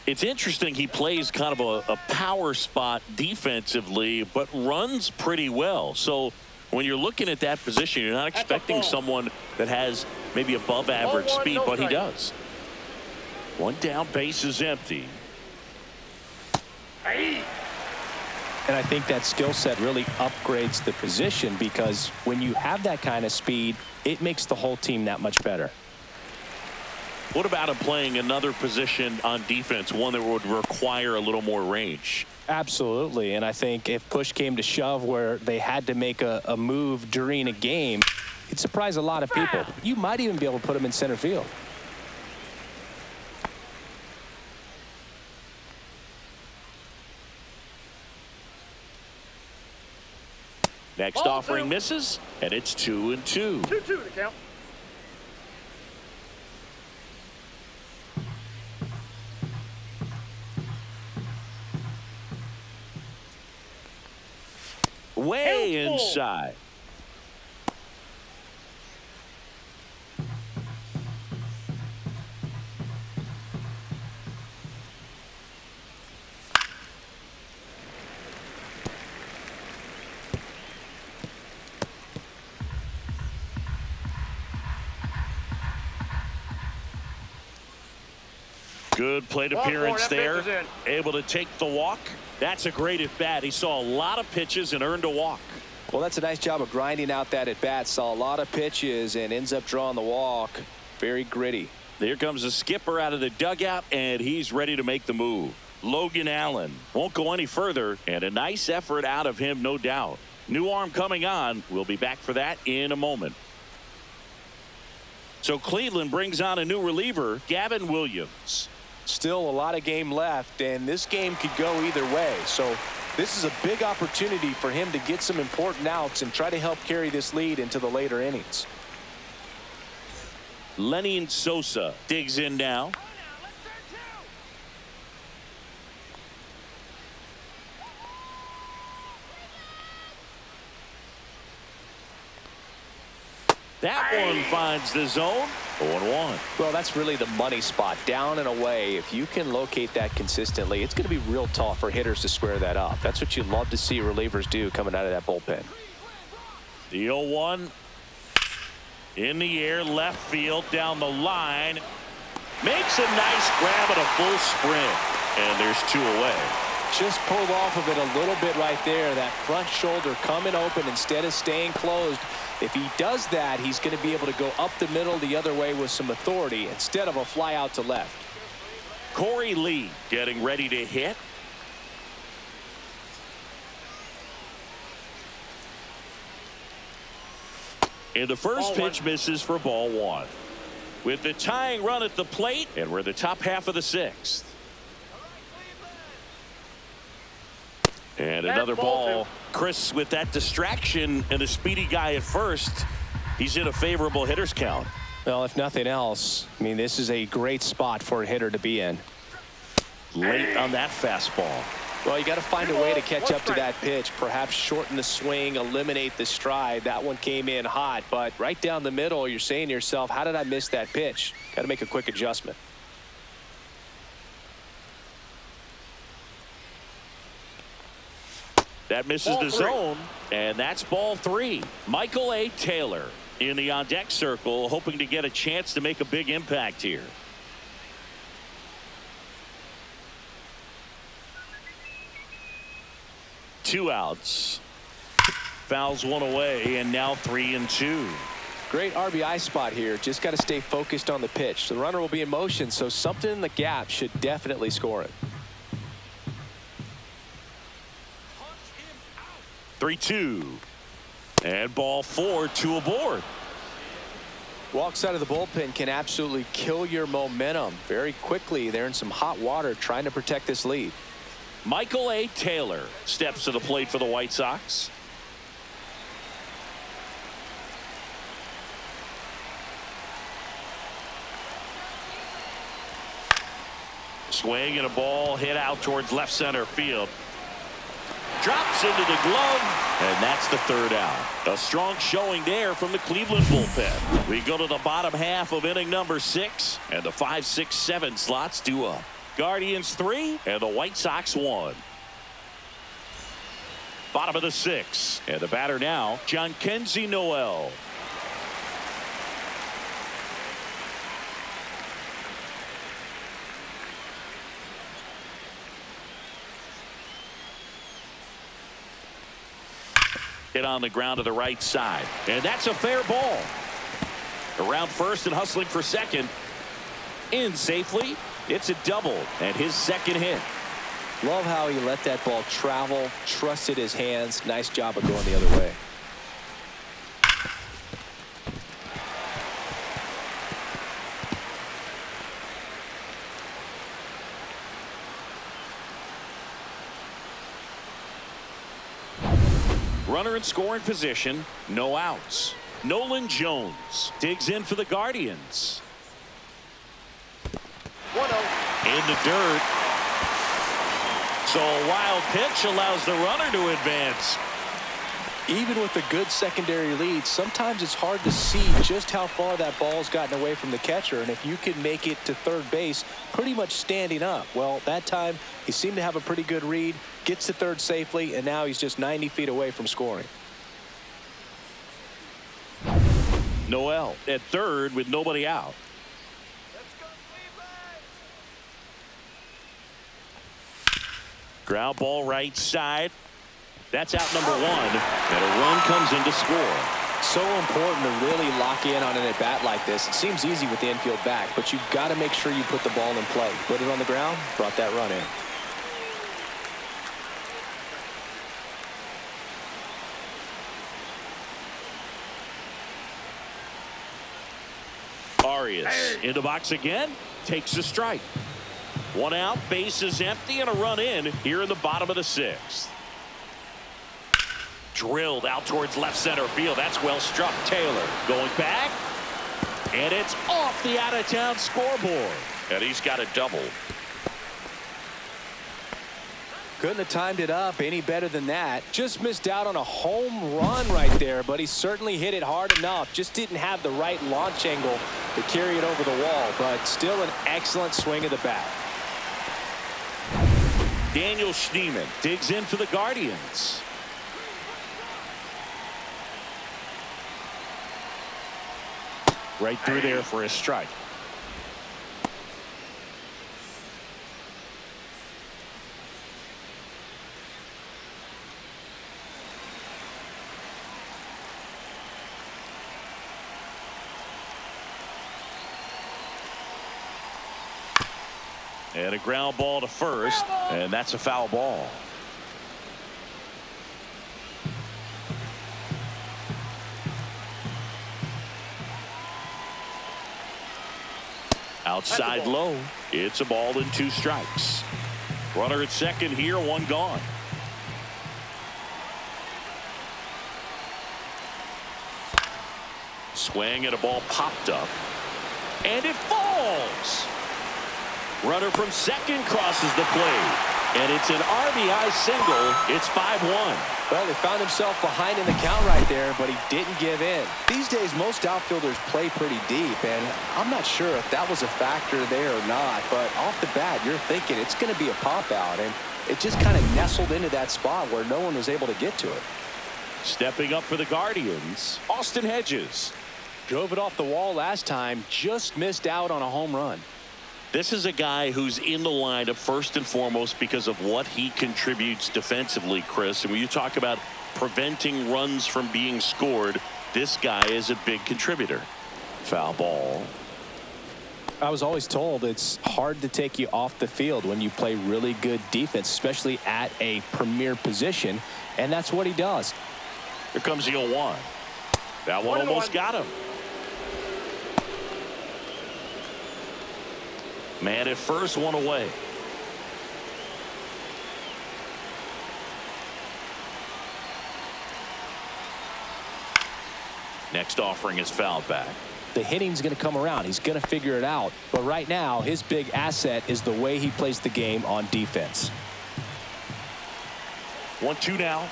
It's interesting, he plays kind of a power spot defensively, but runs pretty well. So when you're looking at that position, you're not expecting someone that has maybe above average speed, but he does. One down, base is empty. And I think that skill set really upgrades the position, because when you have that kind of speed, it makes the whole team that much better. What about him playing another position on defense, one that would require a little more range? Absolutely. And I think if push came to shove where they had to make a move during a game, it'd surprise a lot of people. You might even be able to put him in center field. Next offering misses, and it's 2-2. 2-2 to count. Way inside. Good plate appearance there. Able to take the walk. That's a great at bat. He saw a lot of pitches and earned a walk. Well, that's a nice job of grinding out that at bat. Saw a lot of pitches and ends up drawing the walk. Very gritty. There comes the skipper out of the dugout, and he's ready to make the move. Logan Allen won't go any further, and a nice effort out of him, no doubt. New arm coming on. We'll be back for that in a moment. So Cleveland brings on a new reliever, Gavin Williams. Still a lot of game left, and this game could go either way. So this is a big opportunity for him to get some important outs and try to help carry this lead into the later innings. Lenny Sosa digs in now. That one finds the zone. 0-1. Well, that's really the money spot, down and away. If you can locate that consistently, it's going to be real tough for hitters to square that up. That's what you love to see relievers do coming out of that bullpen. The 0-1 in the air, left field, down the line. Makes a nice grab at a full sprint, and there's 2 away. Just pulled off of it a little bit right there. That front shoulder coming open instead of staying closed. If he does that, he's going to be able to go up the middle the other way with some authority instead of a fly out to left. Corey Lee getting ready to hit. And the first pitch misses for ball 1. With the tying run at the plate, and we're in the top half of the 6th. And another ball. Chris, with that distraction and a speedy guy at first, he's in a favorable hitter's count. Well, if nothing else, I mean, this is a great spot for a hitter to be in. Late on that fastball. Well, you got to find a way to catch up to that pitch. Perhaps shorten the swing, eliminate the stride. That one came in hot, but right down the middle, you're saying to yourself, how did I miss that pitch? Got to make a quick adjustment. That misses the zone, and that's ball 3. Michael A. Taylor in the on-deck circle, hoping to get a chance to make a big impact here. Two outs. Fouls one away, and now 3-2. Great RBI spot here. Just got to stay focused on the pitch. The runner will be in motion, so something in the gap should definitely score it. 3-2. And ball 4, 2 aboard. Walks out of the bullpen can absolutely kill your momentum very quickly. They're in some hot water trying to protect this lead. Michael A. Taylor steps to the plate for the White Sox. Swing and a ball hit out towards left center field. Drops into the glove, and that's the third out. A strong showing there from the Cleveland bullpen. We go to the bottom half of inning number 6, and the 5, 6, 7 slots due up. Guardians 3 and the White Sox 1. Bottom of the 6th, and the batter now, Jhonkensy Noel. Hit on the ground to the right side, and that's a fair ball. Around first and hustling for second. In safely. It's a double and his second hit. Love how he let that ball travel, trusted his hands. Nice job of going the other way. Runner in scoring position, no outs. Nolan Jones digs in for the Guardians. 1-0. In the dirt. So a wild pitch allows the runner to advance. Even with a good secondary lead, sometimes it's hard to see just how far that ball's gotten away from the catcher, and if you can make it to third base pretty much standing up. Well, that time he seemed to have a pretty good read, gets to third safely, and now he's just 90 feet away from scoring. Noel at third with nobody out. Ground ball right side. That's out number 1, and a run comes in to score. So important to really lock in on an at-bat like this. It seems easy with the infield back, but you've got to make sure you put the ball in play. Put it on the ground, brought that run in. Arias in the box again, takes a strike. 1 out, base is empty, and a run in here in the bottom of the 6th. Drilled out towards left center field. That's well struck. Taylor going back, and it's off the out-of-town scoreboard, and he's got a double. Couldn't have timed it up any better than that. Just missed out on a home run right there, but he certainly hit it hard enough. Just didn't have the right launch angle to carry it over the wall, but still an excellent swing of the bat. Daniel Schneemann digs in for the Guardians. Right through there for a strike. And a ground ball to first, and that's a foul ball. Outside low. It's a ball and 2 strikes. Runner at second here, 1 gone. Swing and a ball popped up. And it falls. Runner from second crosses the plate. And it's an RBI single. It's 5-1. Well, he found himself behind in the count right there, but he didn't give in. These days, most outfielders play pretty deep, and I'm not sure if that was a factor there or not, but off the bat, you're thinking it's going to be a pop-out, and it just kind of nestled into that spot where no one was able to get to it. Stepping up for the Guardians, Austin Hedges. Drove it off the wall last time, just missed out on a home run. This is a guy who's in the lineup first and foremost because of what he contributes defensively, Chris. And when you talk about preventing runs from being scored, this guy is a big contributor. Foul ball. I was always told it's hard to take you off the field when you play really good defense, especially at a premier position, and that's what he does. Here comes the 0-1. That one almost got him. Man at first, 1 away. Next offering is fouled back. the hitting's going to come around. He's going to figure it out. But right now, his big asset is the way he plays the game on defense. 1-2 now.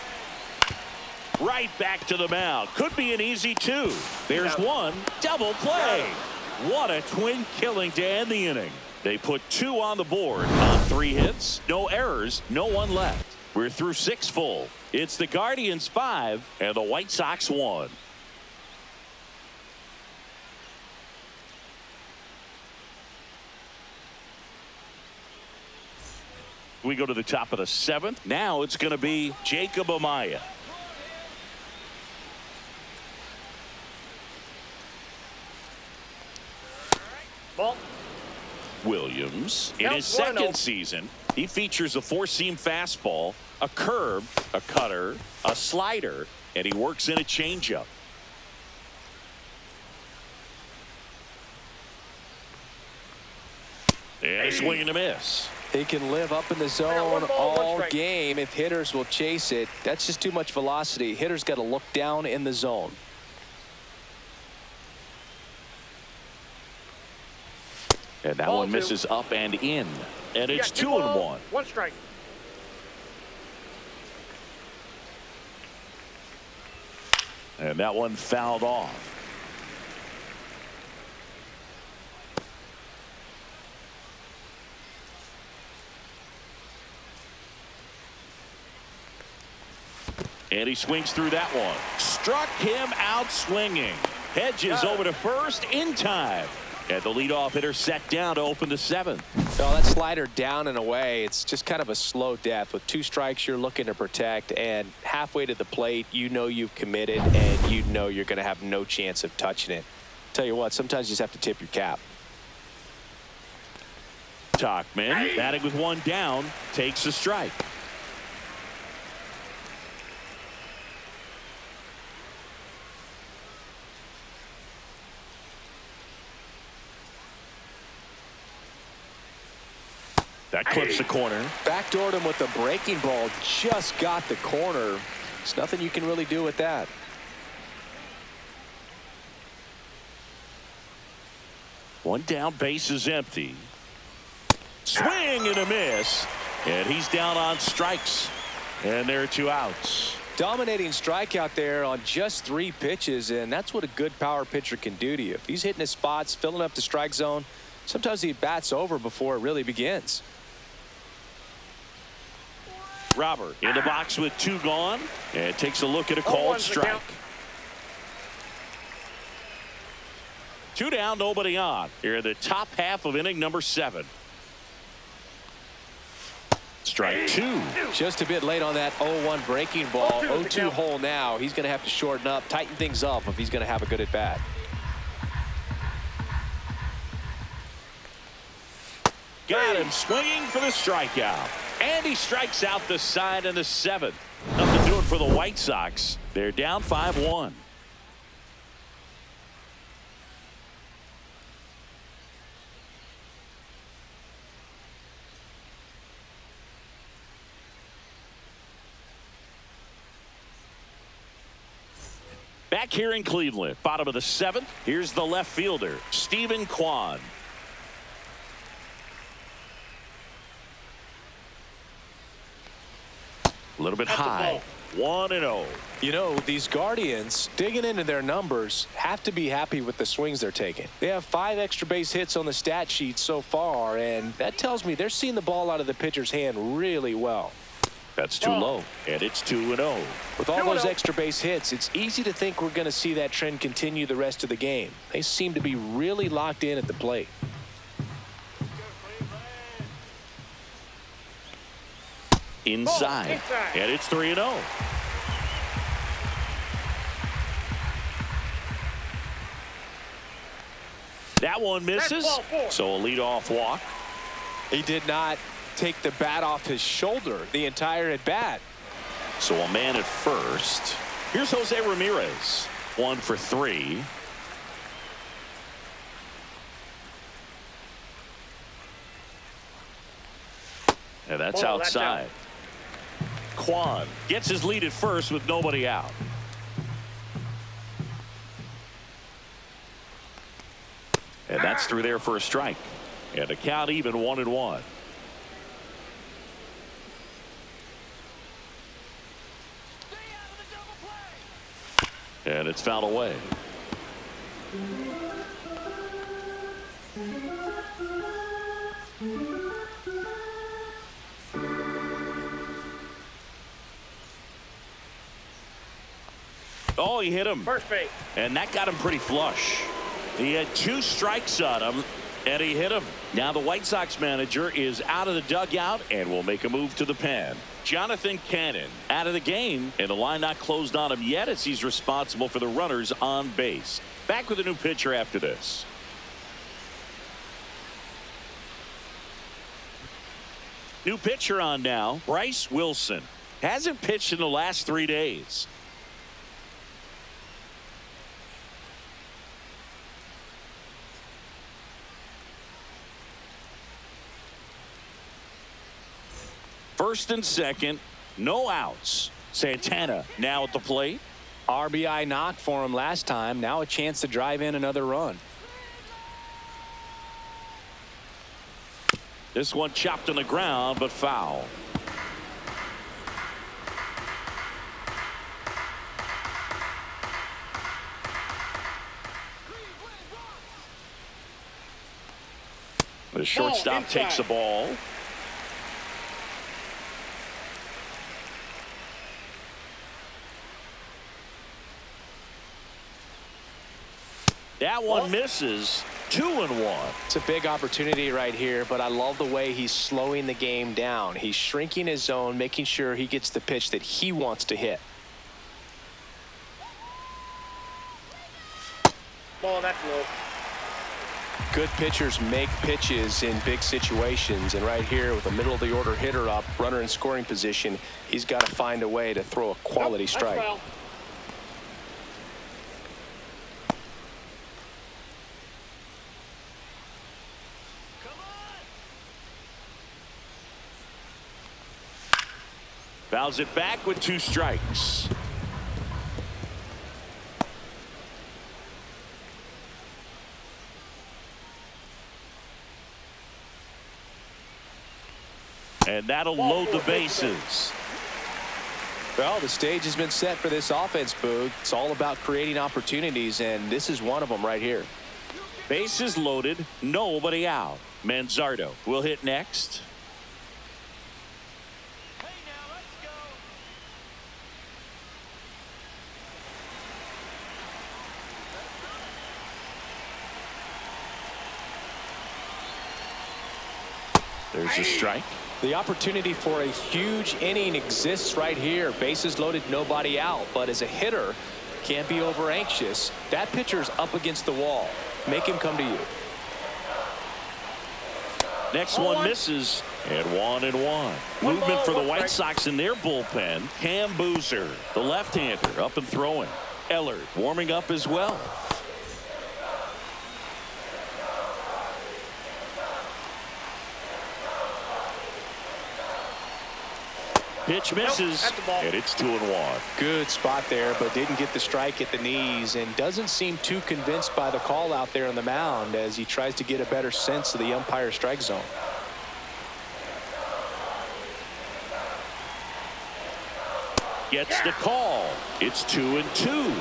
Right back to the mound. Could be an easy 2. There's one. Double play. What a twin killing to end the inning. They put 2 on the board on 3 hits. No errors. No one left. We're through 6 full. It's the Guardians 5 and the White Sox 1. We go to the top of the 7th. Now it's going to be Jacob Amaya. Ball. Williams, in his second season, he features a 4-seam fastball, a curve, a cutter, a slider, and he works in a changeup. And a swing and a miss. He can live up in the zone all game if hitters will chase it. That's just too much velocity. Hitters got to look down in the zone. And that one misses up and in. And it's 2-1. 1 strike. And that one fouled off. And he swings through that one. Struck him out swinging. Hedges over to first in time. And the leadoff hitter set down to open the 7th. Oh, that slider down and away. It's just kind of a slow death. With 2 strikes, you're looking to protect. And halfway to the plate, you know you've committed. And you know you're going to have no chance of touching it. Tell you what, sometimes you just have to tip your cap. Tauchman, batting with 1 down, takes a strike. That clips the corner. Backdoored him with a breaking ball. Just got the corner. There's nothing you can really do with that. One down, base is empty. Swing and a miss. And he's down on strikes. And there are 2 outs. Dominating strikeout there on just 3 pitches. And that's what a good power pitcher can do to you. If he's hitting his spots, filling up the strike zone, sometimes he bats over before it really begins. Robert in the box with 2 gone and takes a look at a called strike. 2 down, nobody on. Here in the top half of inning number 7. Strike 2. Just a bit late on that 0-1 breaking ball. 0-2 hole now. He's going to have to shorten up, tighten things up if he's going to have a good at bat. Got him swinging for the strikeout. And he strikes out the side in the 7th. Nothing doing for the White Sox. They're down 5-1. Back here in Cleveland, bottom of the 7th. Here's the left fielder, Stephen Kwan. A little bit high. 1-0. You know, these Guardians, digging into their numbers, have to be happy with the swings they're taking. They have 5 extra base hits on the stat sheet so far, and that tells me they're seeing the ball out of the pitcher's hand really well. That's too low, and it's 2-0. With all those extra base hits, it's easy to think we're going to see that trend continue the rest of the game. They seem to be really locked in at the plate. Inside. And it's 3-0. That one misses. So a leadoff walk. He did not take the bat off his shoulder the entire at bat. So a man at first. Here's Jose Ramirez. 1 for 3. And that's outside. Kwan gets his lead at first with nobody out. That's through there for a strike. And the count even 1-1. And it's fouled away. Oh, he hit him. First base. And that got him pretty flush. He had 2 strikes on him, and he hit him. Now the White Sox manager is out of the dugout and will make a move to the pen. Jonathan Cannon out of the game, and the line not closed on him yet as he's responsible for the runners on base. Back with a new pitcher after this. New pitcher on now, Bryce Wilson. Hasn't pitched in the last 3 days. First and second, no outs. Santana now at the plate. RBI knock for him last time. Now a chance to drive in another run. This one chopped on the ground, but foul. The shortstop takes the ball. That one misses. 2-1. It's a big opportunity right here, but I love the way he's slowing the game down. He's shrinking his zone, making sure he gets the pitch that he wants to hit. Ball, that's low. Good pitchers make pitches in big situations, and right here with a middle of the order hitter up, runner in scoring position, he's got to find a way to throw a quality strike. Foul. Fouls it back with 2 strikes. And that'll load the bases. Well, the stage has been set for this offense, Boog. It's all about creating opportunities, and this is one of them right here. Bases loaded, nobody out. Manzardo will hit next. There's a strike. The opportunity for a huge inning exists right here. Bases loaded, nobody out. But as a hitter, can't be over anxious. That pitcher's up against the wall. Make him come to you. Next one misses, and 1-1. Movement for the White Sox in their bullpen. Cam Boozer, the left-hander, up and throwing. Ellard warming up as well. Pitch misses, and it's 2-1. Good spot there, but didn't get the strike at the knees, and doesn't seem too convinced by the call out there on the mound as he tries to get a better sense of the umpire strike zone. Gets the call. It's 2-2.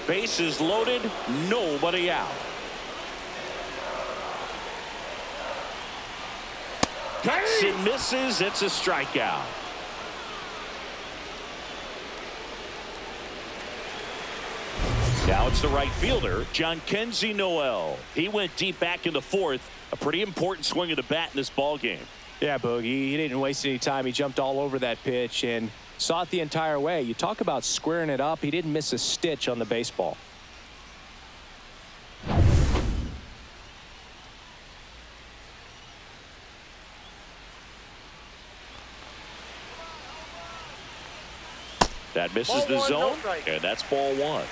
Bases loaded, nobody out. Cuts and misses. It's a strikeout. Now it's the right fielder, Jhonkensy Noel. He went deep back in the 4th. A pretty important swing of the bat in this ball game. Yeah, Boogie, he didn't waste any time. He jumped all over that pitch and saw it the entire way. You talk about squaring it up. He didn't miss a stitch on the baseball. That misses the zone, and that's ball 1.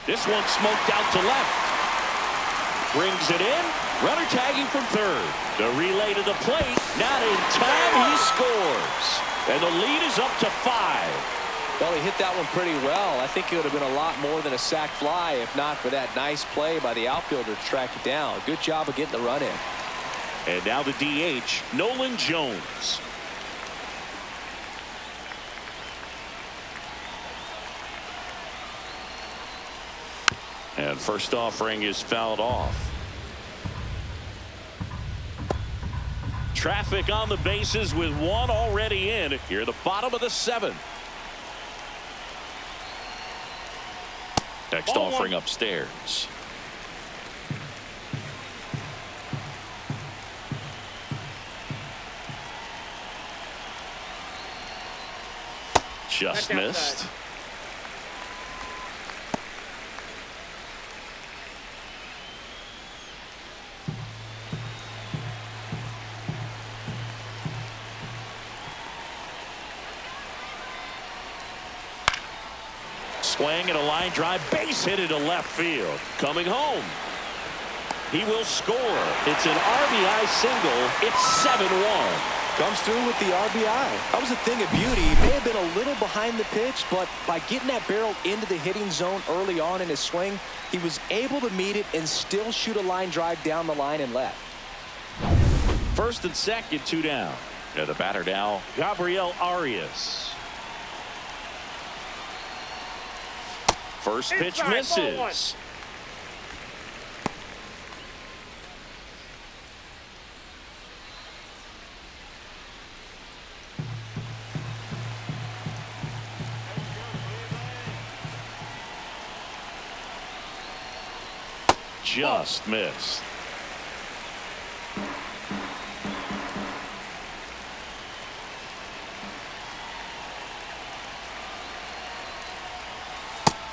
This one smoked out to left. Brings it in. Runner tagging from third. The relay to the plate. Not in time. He scores. And the lead is up to 5. Well, he hit that one pretty well. I think it would have been a lot more than a sac fly if not for that nice play by the outfielder to track it down. Good job of getting the run in. And now the DH, Nolan Jones. And first offering is fouled off. Traffic on the bases with one already in. Here, the bottom of the 7th. Next offering upstairs. Just missed. Swing and a line drive, base hit into left field. Coming home. He will score. It's an RBI single. It's 7-1. Comes through with the RBI. That was a thing of beauty. He may have been a little behind the pitch, but by getting that barrel into the hitting zone early on in his swing, he was able to meet it and still shoot a line drive down the line and left. First and second, 2 down. And the batter now, Gabriel Arias. First pitch misses. Just missed.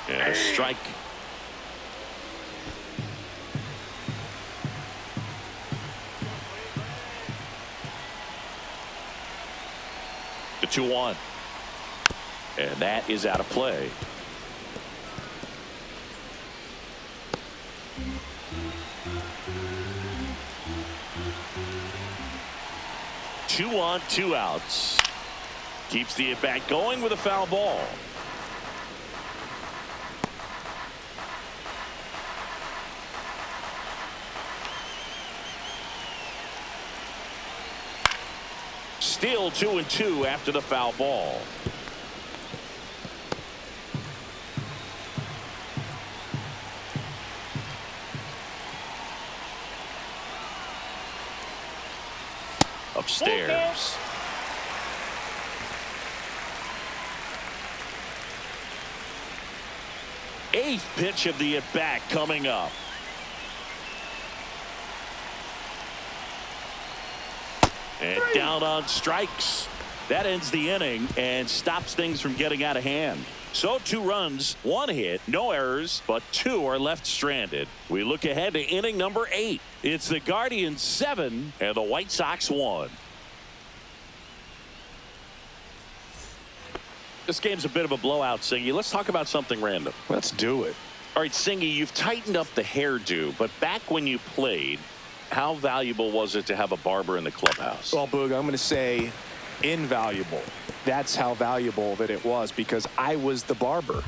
And a strike. The 2-1. And that is out of play. Two on, 2 outs. Keeps the at-bat going with a foul ball. Still 2-2 after the foul ball. Upstairs. Eighth pitch of the at-bat coming up. And down on strikes. That ends the inning and stops things from getting out of hand. So 2 runs, 1 hit, no errors, but 2 are left stranded. We look ahead to inning number 8. It's the Guardians 7 and the White Sox 1. This game's a bit of a blowout, Singy. Let's talk about something random. Let's do it. All right, Singy, you've tightened up the hairdo, but back when you played, how valuable was it to have a barber in the clubhouse? Well, Boog, I'm going to say invaluable. That's how valuable that it was because I was the barber.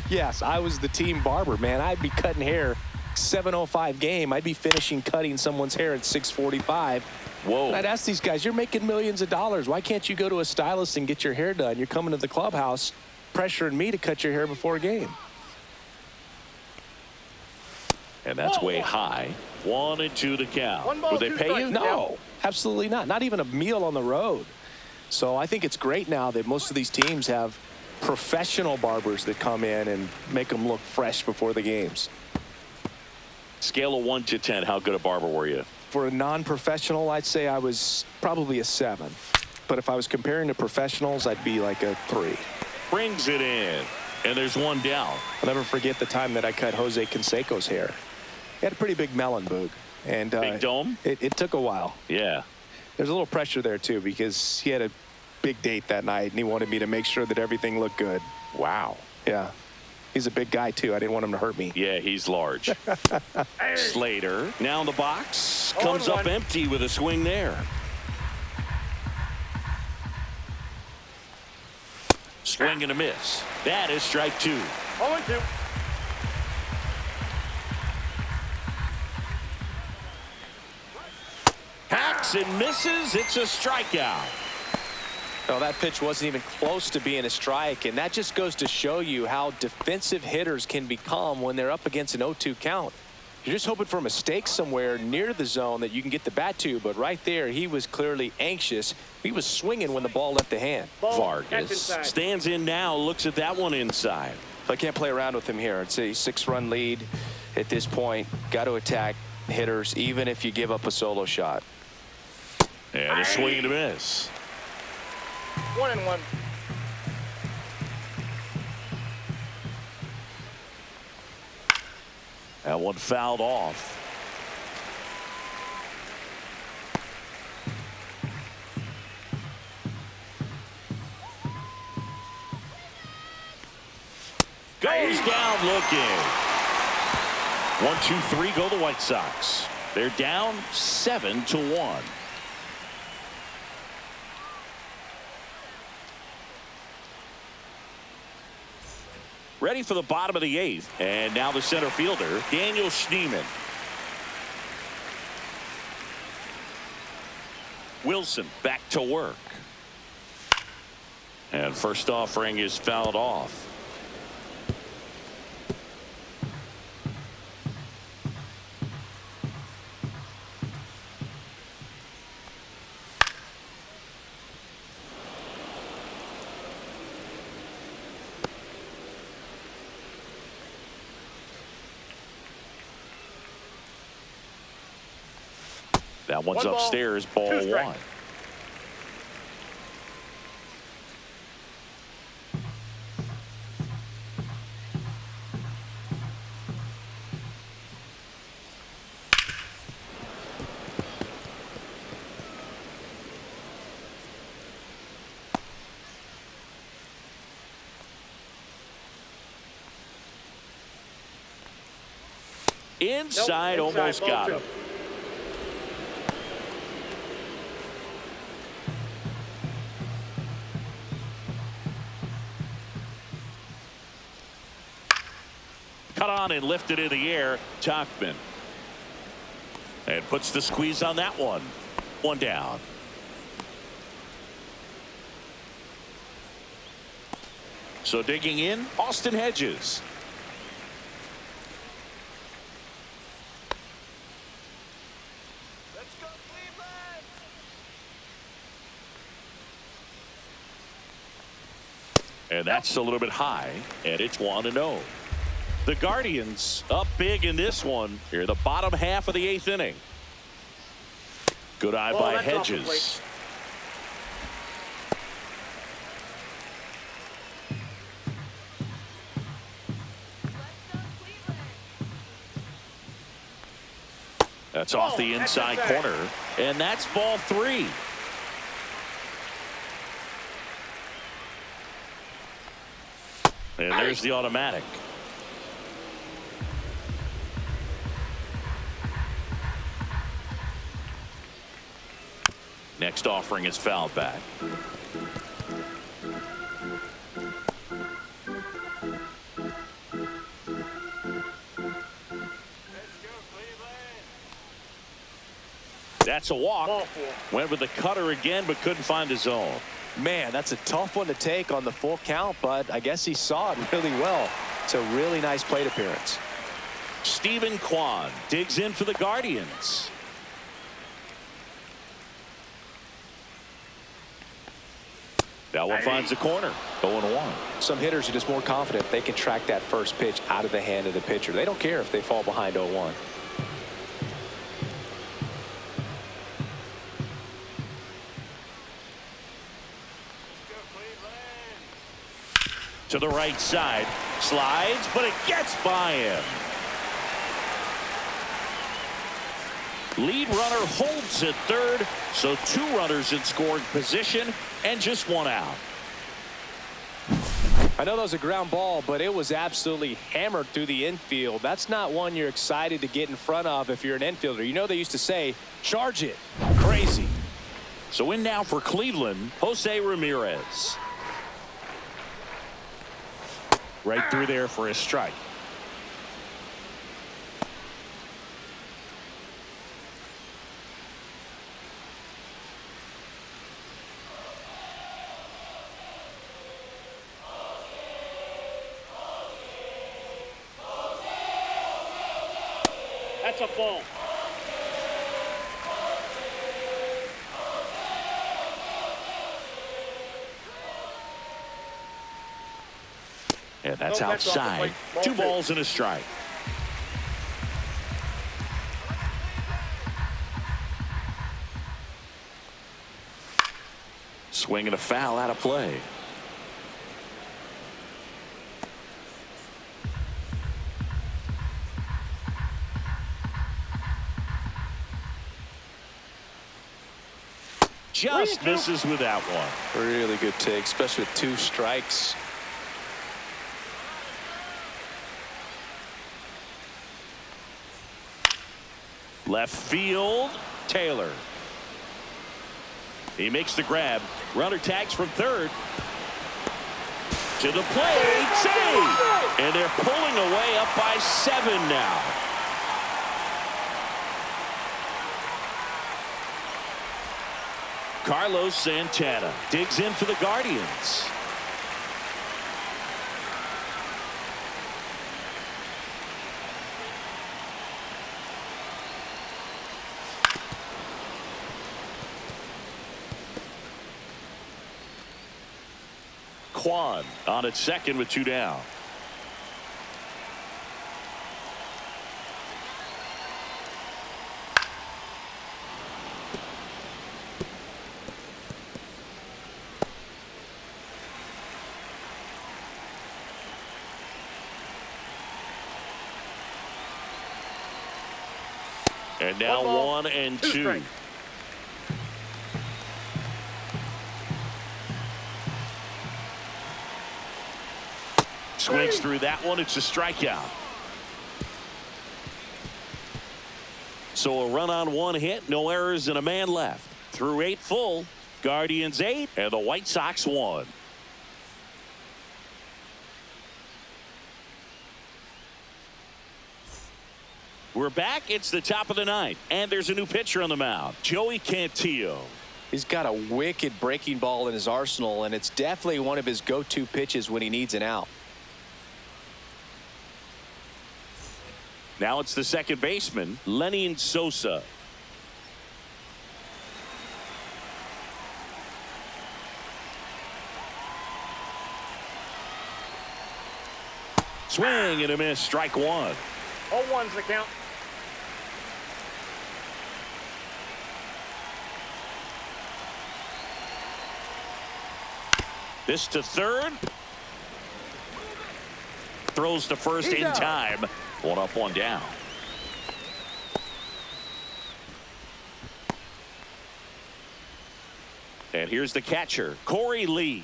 Yes, I was the team barber, man. I'd be cutting hair 7:05 game. I'd be finishing cutting someone's hair at 6:45. Whoa. And I'd ask these guys, you're making millions of dollars. Why can't you go to a stylist and get your hair done? You're coming to the clubhouse pressuring me to cut your hair before a game. And that's way high. 1-2 the count. Would they pay you? No, absolutely not. Not even a meal on the road. So I think it's great now that most of these teams have professional barbers that come in and make them look fresh before the games. Scale of 1 to 10, how good a barber were you? For a non-professional, I'd say I was probably a 7. But if I was comparing to professionals, I'd be like a 3. Brings it in. And there's 1 down. I'll never forget the time that I cut Jose Canseco's hair. He had a pretty big melon, Boog. And big dome? It took a while. Yeah. There's a little pressure there, too, because he had a big date that night, and he wanted me to make sure that everything looked good. Wow. Yeah. He's a big guy, too. I didn't want him to hurt me. Yeah, he's large. Slater now in the box. Comes up empty with a swing there. Swing and a miss. That is strike 2. 0-2. Hacks and misses. It's a strikeout. No, that pitch wasn't even close to being a strike, and that just goes to show you how defensive hitters can become when they're up against an 0-2 count. You're just hoping for a mistake somewhere near the zone that you can get the bat to, but right there, he was clearly anxious. He was swinging when the ball left the hand. Vargas stands in now, looks at that one inside. I can't play around with him here. It's a 6-run lead at this point. Got to attack hitters, even if you give up a solo shot. And a swing and a miss. 1-1. That one fouled off. Goes down looking. 1-2-3 go the White Sox. They're down 7-1. Ready for the bottom of the 8th. And now the center fielder, Daniel Schneemann. Wilson back to work. And first offering is fouled off. That one's upstairs, ball 1. Inside, almost got him. Cut on and lifted in the air. Tauchman. And puts the squeeze on that one. One down. So digging in, Austin Hedges. Let's go, Cleveland! And that's a little bit high, and it's 1-0. The Guardians up big in this one. Here, the bottom half of the 8th inning. Good eye by Hedges. That's off the inside corner, and that's ball 3. And there's the automatic. Next offering is fouled back. That's a walk. Went with the cutter again, but couldn't find his zone. Man, that's a tough one to take on the full count, but I guess he saw it really well. It's a really nice plate appearance. Stephen Kwan digs in for the Guardians. That one finds the corner. 0-1. Some hitters are just more confident if they can track that first pitch out of the hand of the pitcher. They don't care if they fall behind 0-1. To the right side. Slides, but it gets by him. Lead runner holds at third, so 2 runners in scoring position and just 1 out. I know that was a ground ball, but it was absolutely hammered through the infield. That's not one you're excited to get in front of if you're an infielder. You know they used to say, charge it. Crazy. So in now for Cleveland, Jose Ramirez. Right through there for a strike. That's a ball. And that's No, that's off the outside. plate. Two Ball balls and a strike. Swing and a foul out of play. Just misses with that one. Really good take, especially with 2 strikes. Left field, Taylor. He makes the grab. Runner tags from third. To the plate, save! And they're pulling away up by 7 now. Carlos Santana digs in for the Guardians. Kwan on at second with 2 down. And now 1 and 2. Swings through that one. It's a strikeout. So a run on 1 hit, no errors, and a man left. Through 8 full. Guardians 8 and the White Sox 1. We're back. It's the top of the 9th, and there's a new pitcher on the mound, Joey Cantillo. He's got a wicked breaking ball in his arsenal, and it's definitely one of his go-to pitches when he needs an out. Now it's the second baseman, Lenny Sosa. Swing and a miss, strike 1. 0-1's the count. This to third. Throws to first in time. 1 up, 1 down. And here's the catcher, Corey Lee.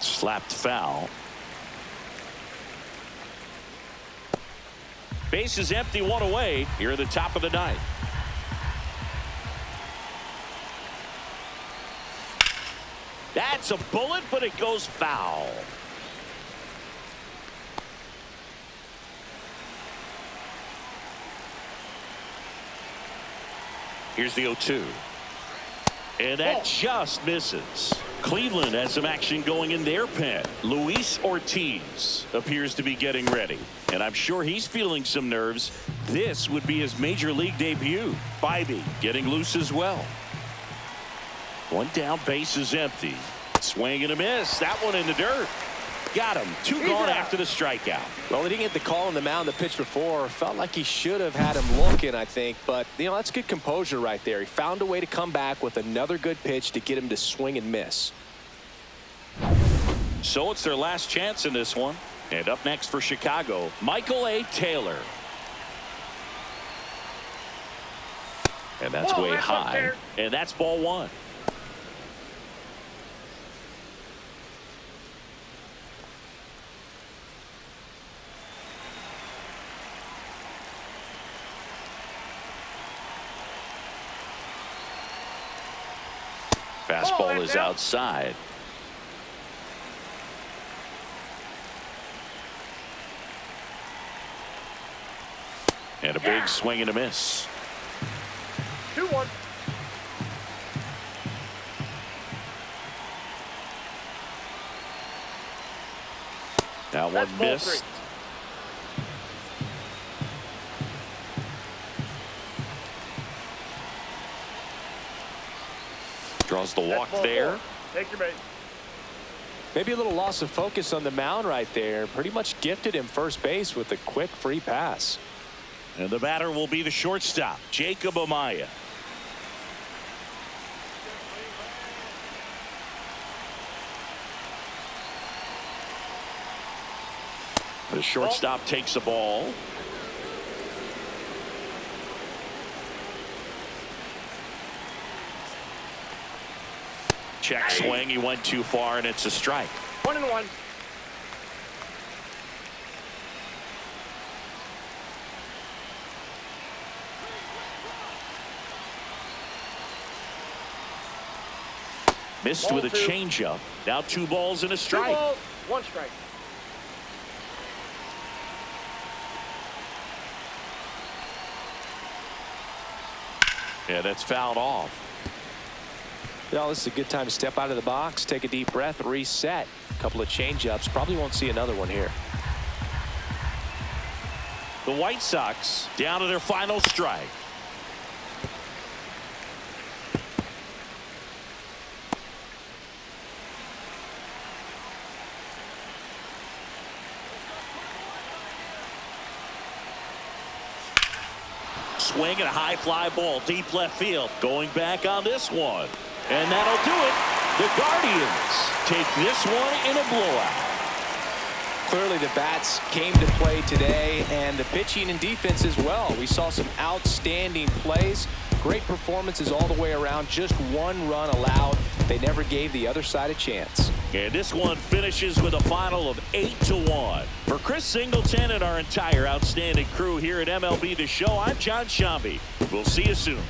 Slapped foul. Base is empty, 1 away here at the top of the 9th. That's a bullet, but it goes foul. Here's the 0-2. And that just misses. Cleveland has some action going in their pen. Luis Ortiz appears to be getting ready. And I'm sure he's feeling some nerves. This would be his major league debut. Bybee getting loose as well. 1 down, base is empty. Swing and a miss. That one in the dirt. Got him. 2 gone after the strikeout. Well, he didn't get the call on the mound the pitch before. Felt like he should have had him looking, I think. But, you know, that's good composure right there. He found a way to come back with another good pitch to get him to swing and miss. So it's their last chance in this one. And up next for Chicago, Michael A. Taylor. And that's Whoa, way that's up high. there. And that's ball one. Fastball is outside. And a big swing and a miss. 2-1. Now That's one ball miss. 3. Draws the walk Ball there. 4. Take your base. Maybe a little loss of focus on the mound right there. Pretty much gifted him first base with a quick free pass. And the batter will be the shortstop, Jacob Amaya. The shortstop takes the ball. Check swing. He went too far, and it's a strike. 1-1. Missed Ball with a 2. changeup. Now 2 balls and a 2 strike. balls, 1 strike. Yeah, that's fouled off. Well, this is a good time to step out of the box, take a deep breath, reset. A couple of changeups. Probably won't see another one here. The White Sox down to their final strike. Swing and a high fly ball deep left field. Going back on this one. And that'll do it. The Guardians take this one in a blowout. Clearly the bats came to play today, and the pitching and defense as well. We saw some outstanding plays. Great performances all the way around. Just 1 run allowed. They never gave the other side a chance. And this one finishes with a final of 8-1. For Chris Singleton and our entire outstanding crew here at MLB The Show, I'm John Shambi. We'll see you soon.